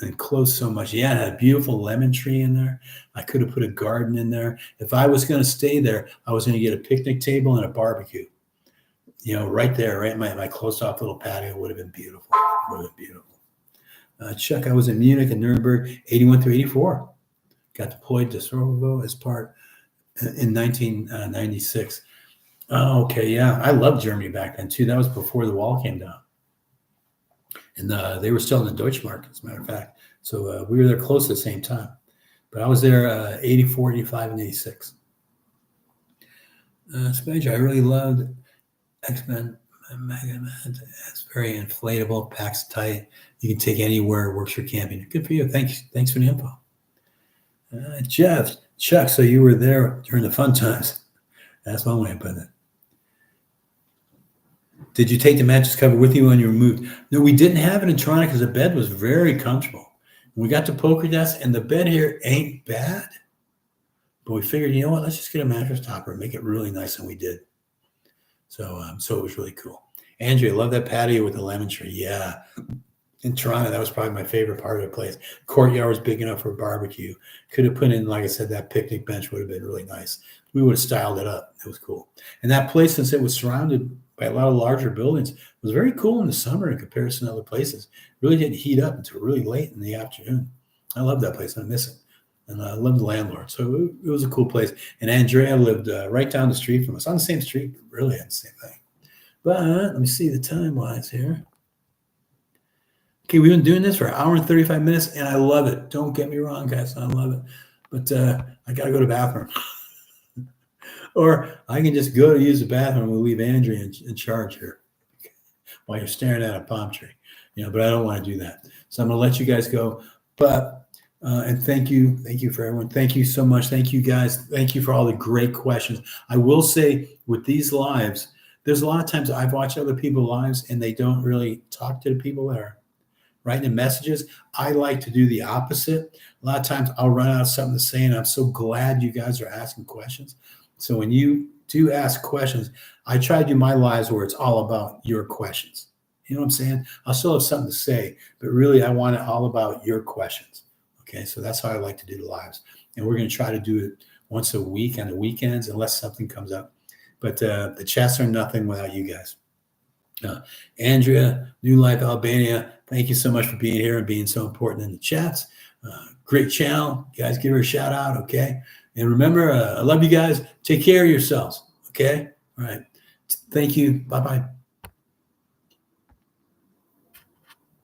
enclosed so much. Yeah, it had a beautiful lemon tree in there. I could have put a garden in there. If I was going to stay there, I was going to get a picnic table and a barbecue. Right there, right? My closed off little patio would have been beautiful. Chuck, I was in Munich and Nuremberg, 81 through 84. Got deployed to Sarajevo as part in 1996. Oh, okay, yeah. I loved Germany back then, too. That was before the wall came down. And they were still in the Deutschmark, as a matter of fact. So we were there close at the same time. But I was there 84, 85, and 86. Spanish, I really loved X-Men. It's very inflatable, packs tight. You can take anywhere. It works for camping. Good for you. Thanks for the info. Jeff, Chuck, so you were there during the fun times. That's one way of putting it. Did you take the mattress cover with you when you moved? No, we didn't have it in Toronto because the bed was very comfortable. We got to Poker Desk, and the bed here ain't bad. But we figured, you know what? Let's just get a mattress topper and make it really nice, and we did. So it was really cool. Andrea, I love that patio with the lemon tree. Yeah. In Toronto, that was probably my favorite part of the place. Courtyard was big enough for a barbecue. Could have put in, like I said, that picnic bench would have been really nice. We would have styled it up. It was cool. And that place, since it was surrounded by a lot of larger buildings, was very cool in the summer in comparison to other places. Really didn't heat up until really late in the afternoon. I love that place. I miss it. And I love the landlord. So it was a cool place. And Andrea lived right down the street from us, on the same street, really had the same thing. But let me see the time-wise here. Okay, we've been doing this for 1 hour and 35 minutes, and I love it. Don't get me wrong, guys. I love it. But I got to go to the bathroom. Or I can just go to use the bathroom and we'll leave Andrea in charge here while you're staring at a palm tree. But I don't want to do that. So I'm going to let you guys go. But and thank you for everyone. Thank you so much. Thank you guys. Thank you for all the great questions. I will say with these lives, there's a lot of times I've watched other people's lives and they don't really talk to the people that are writing the messages. I like to do the opposite. A lot of times I'll run out of something to say, and I'm so glad you guys are asking questions. So when you do ask questions, I try to do my lives where it's all about your questions. You know what I'm saying? I'll still have something to say, but really I want it all about your questions. Okay, so that's how I like to do the lives. And we're going to try to do it once a week on the weekends unless something comes up. But the chats are nothing without you guys. Andrea, New Life Albania, thank you so much for being here and being so important in the chats. Great channel. You guys give her a shout out, okay? And remember, I love you guys. Take care of yourselves, okay? All right. Thank you. Bye-bye.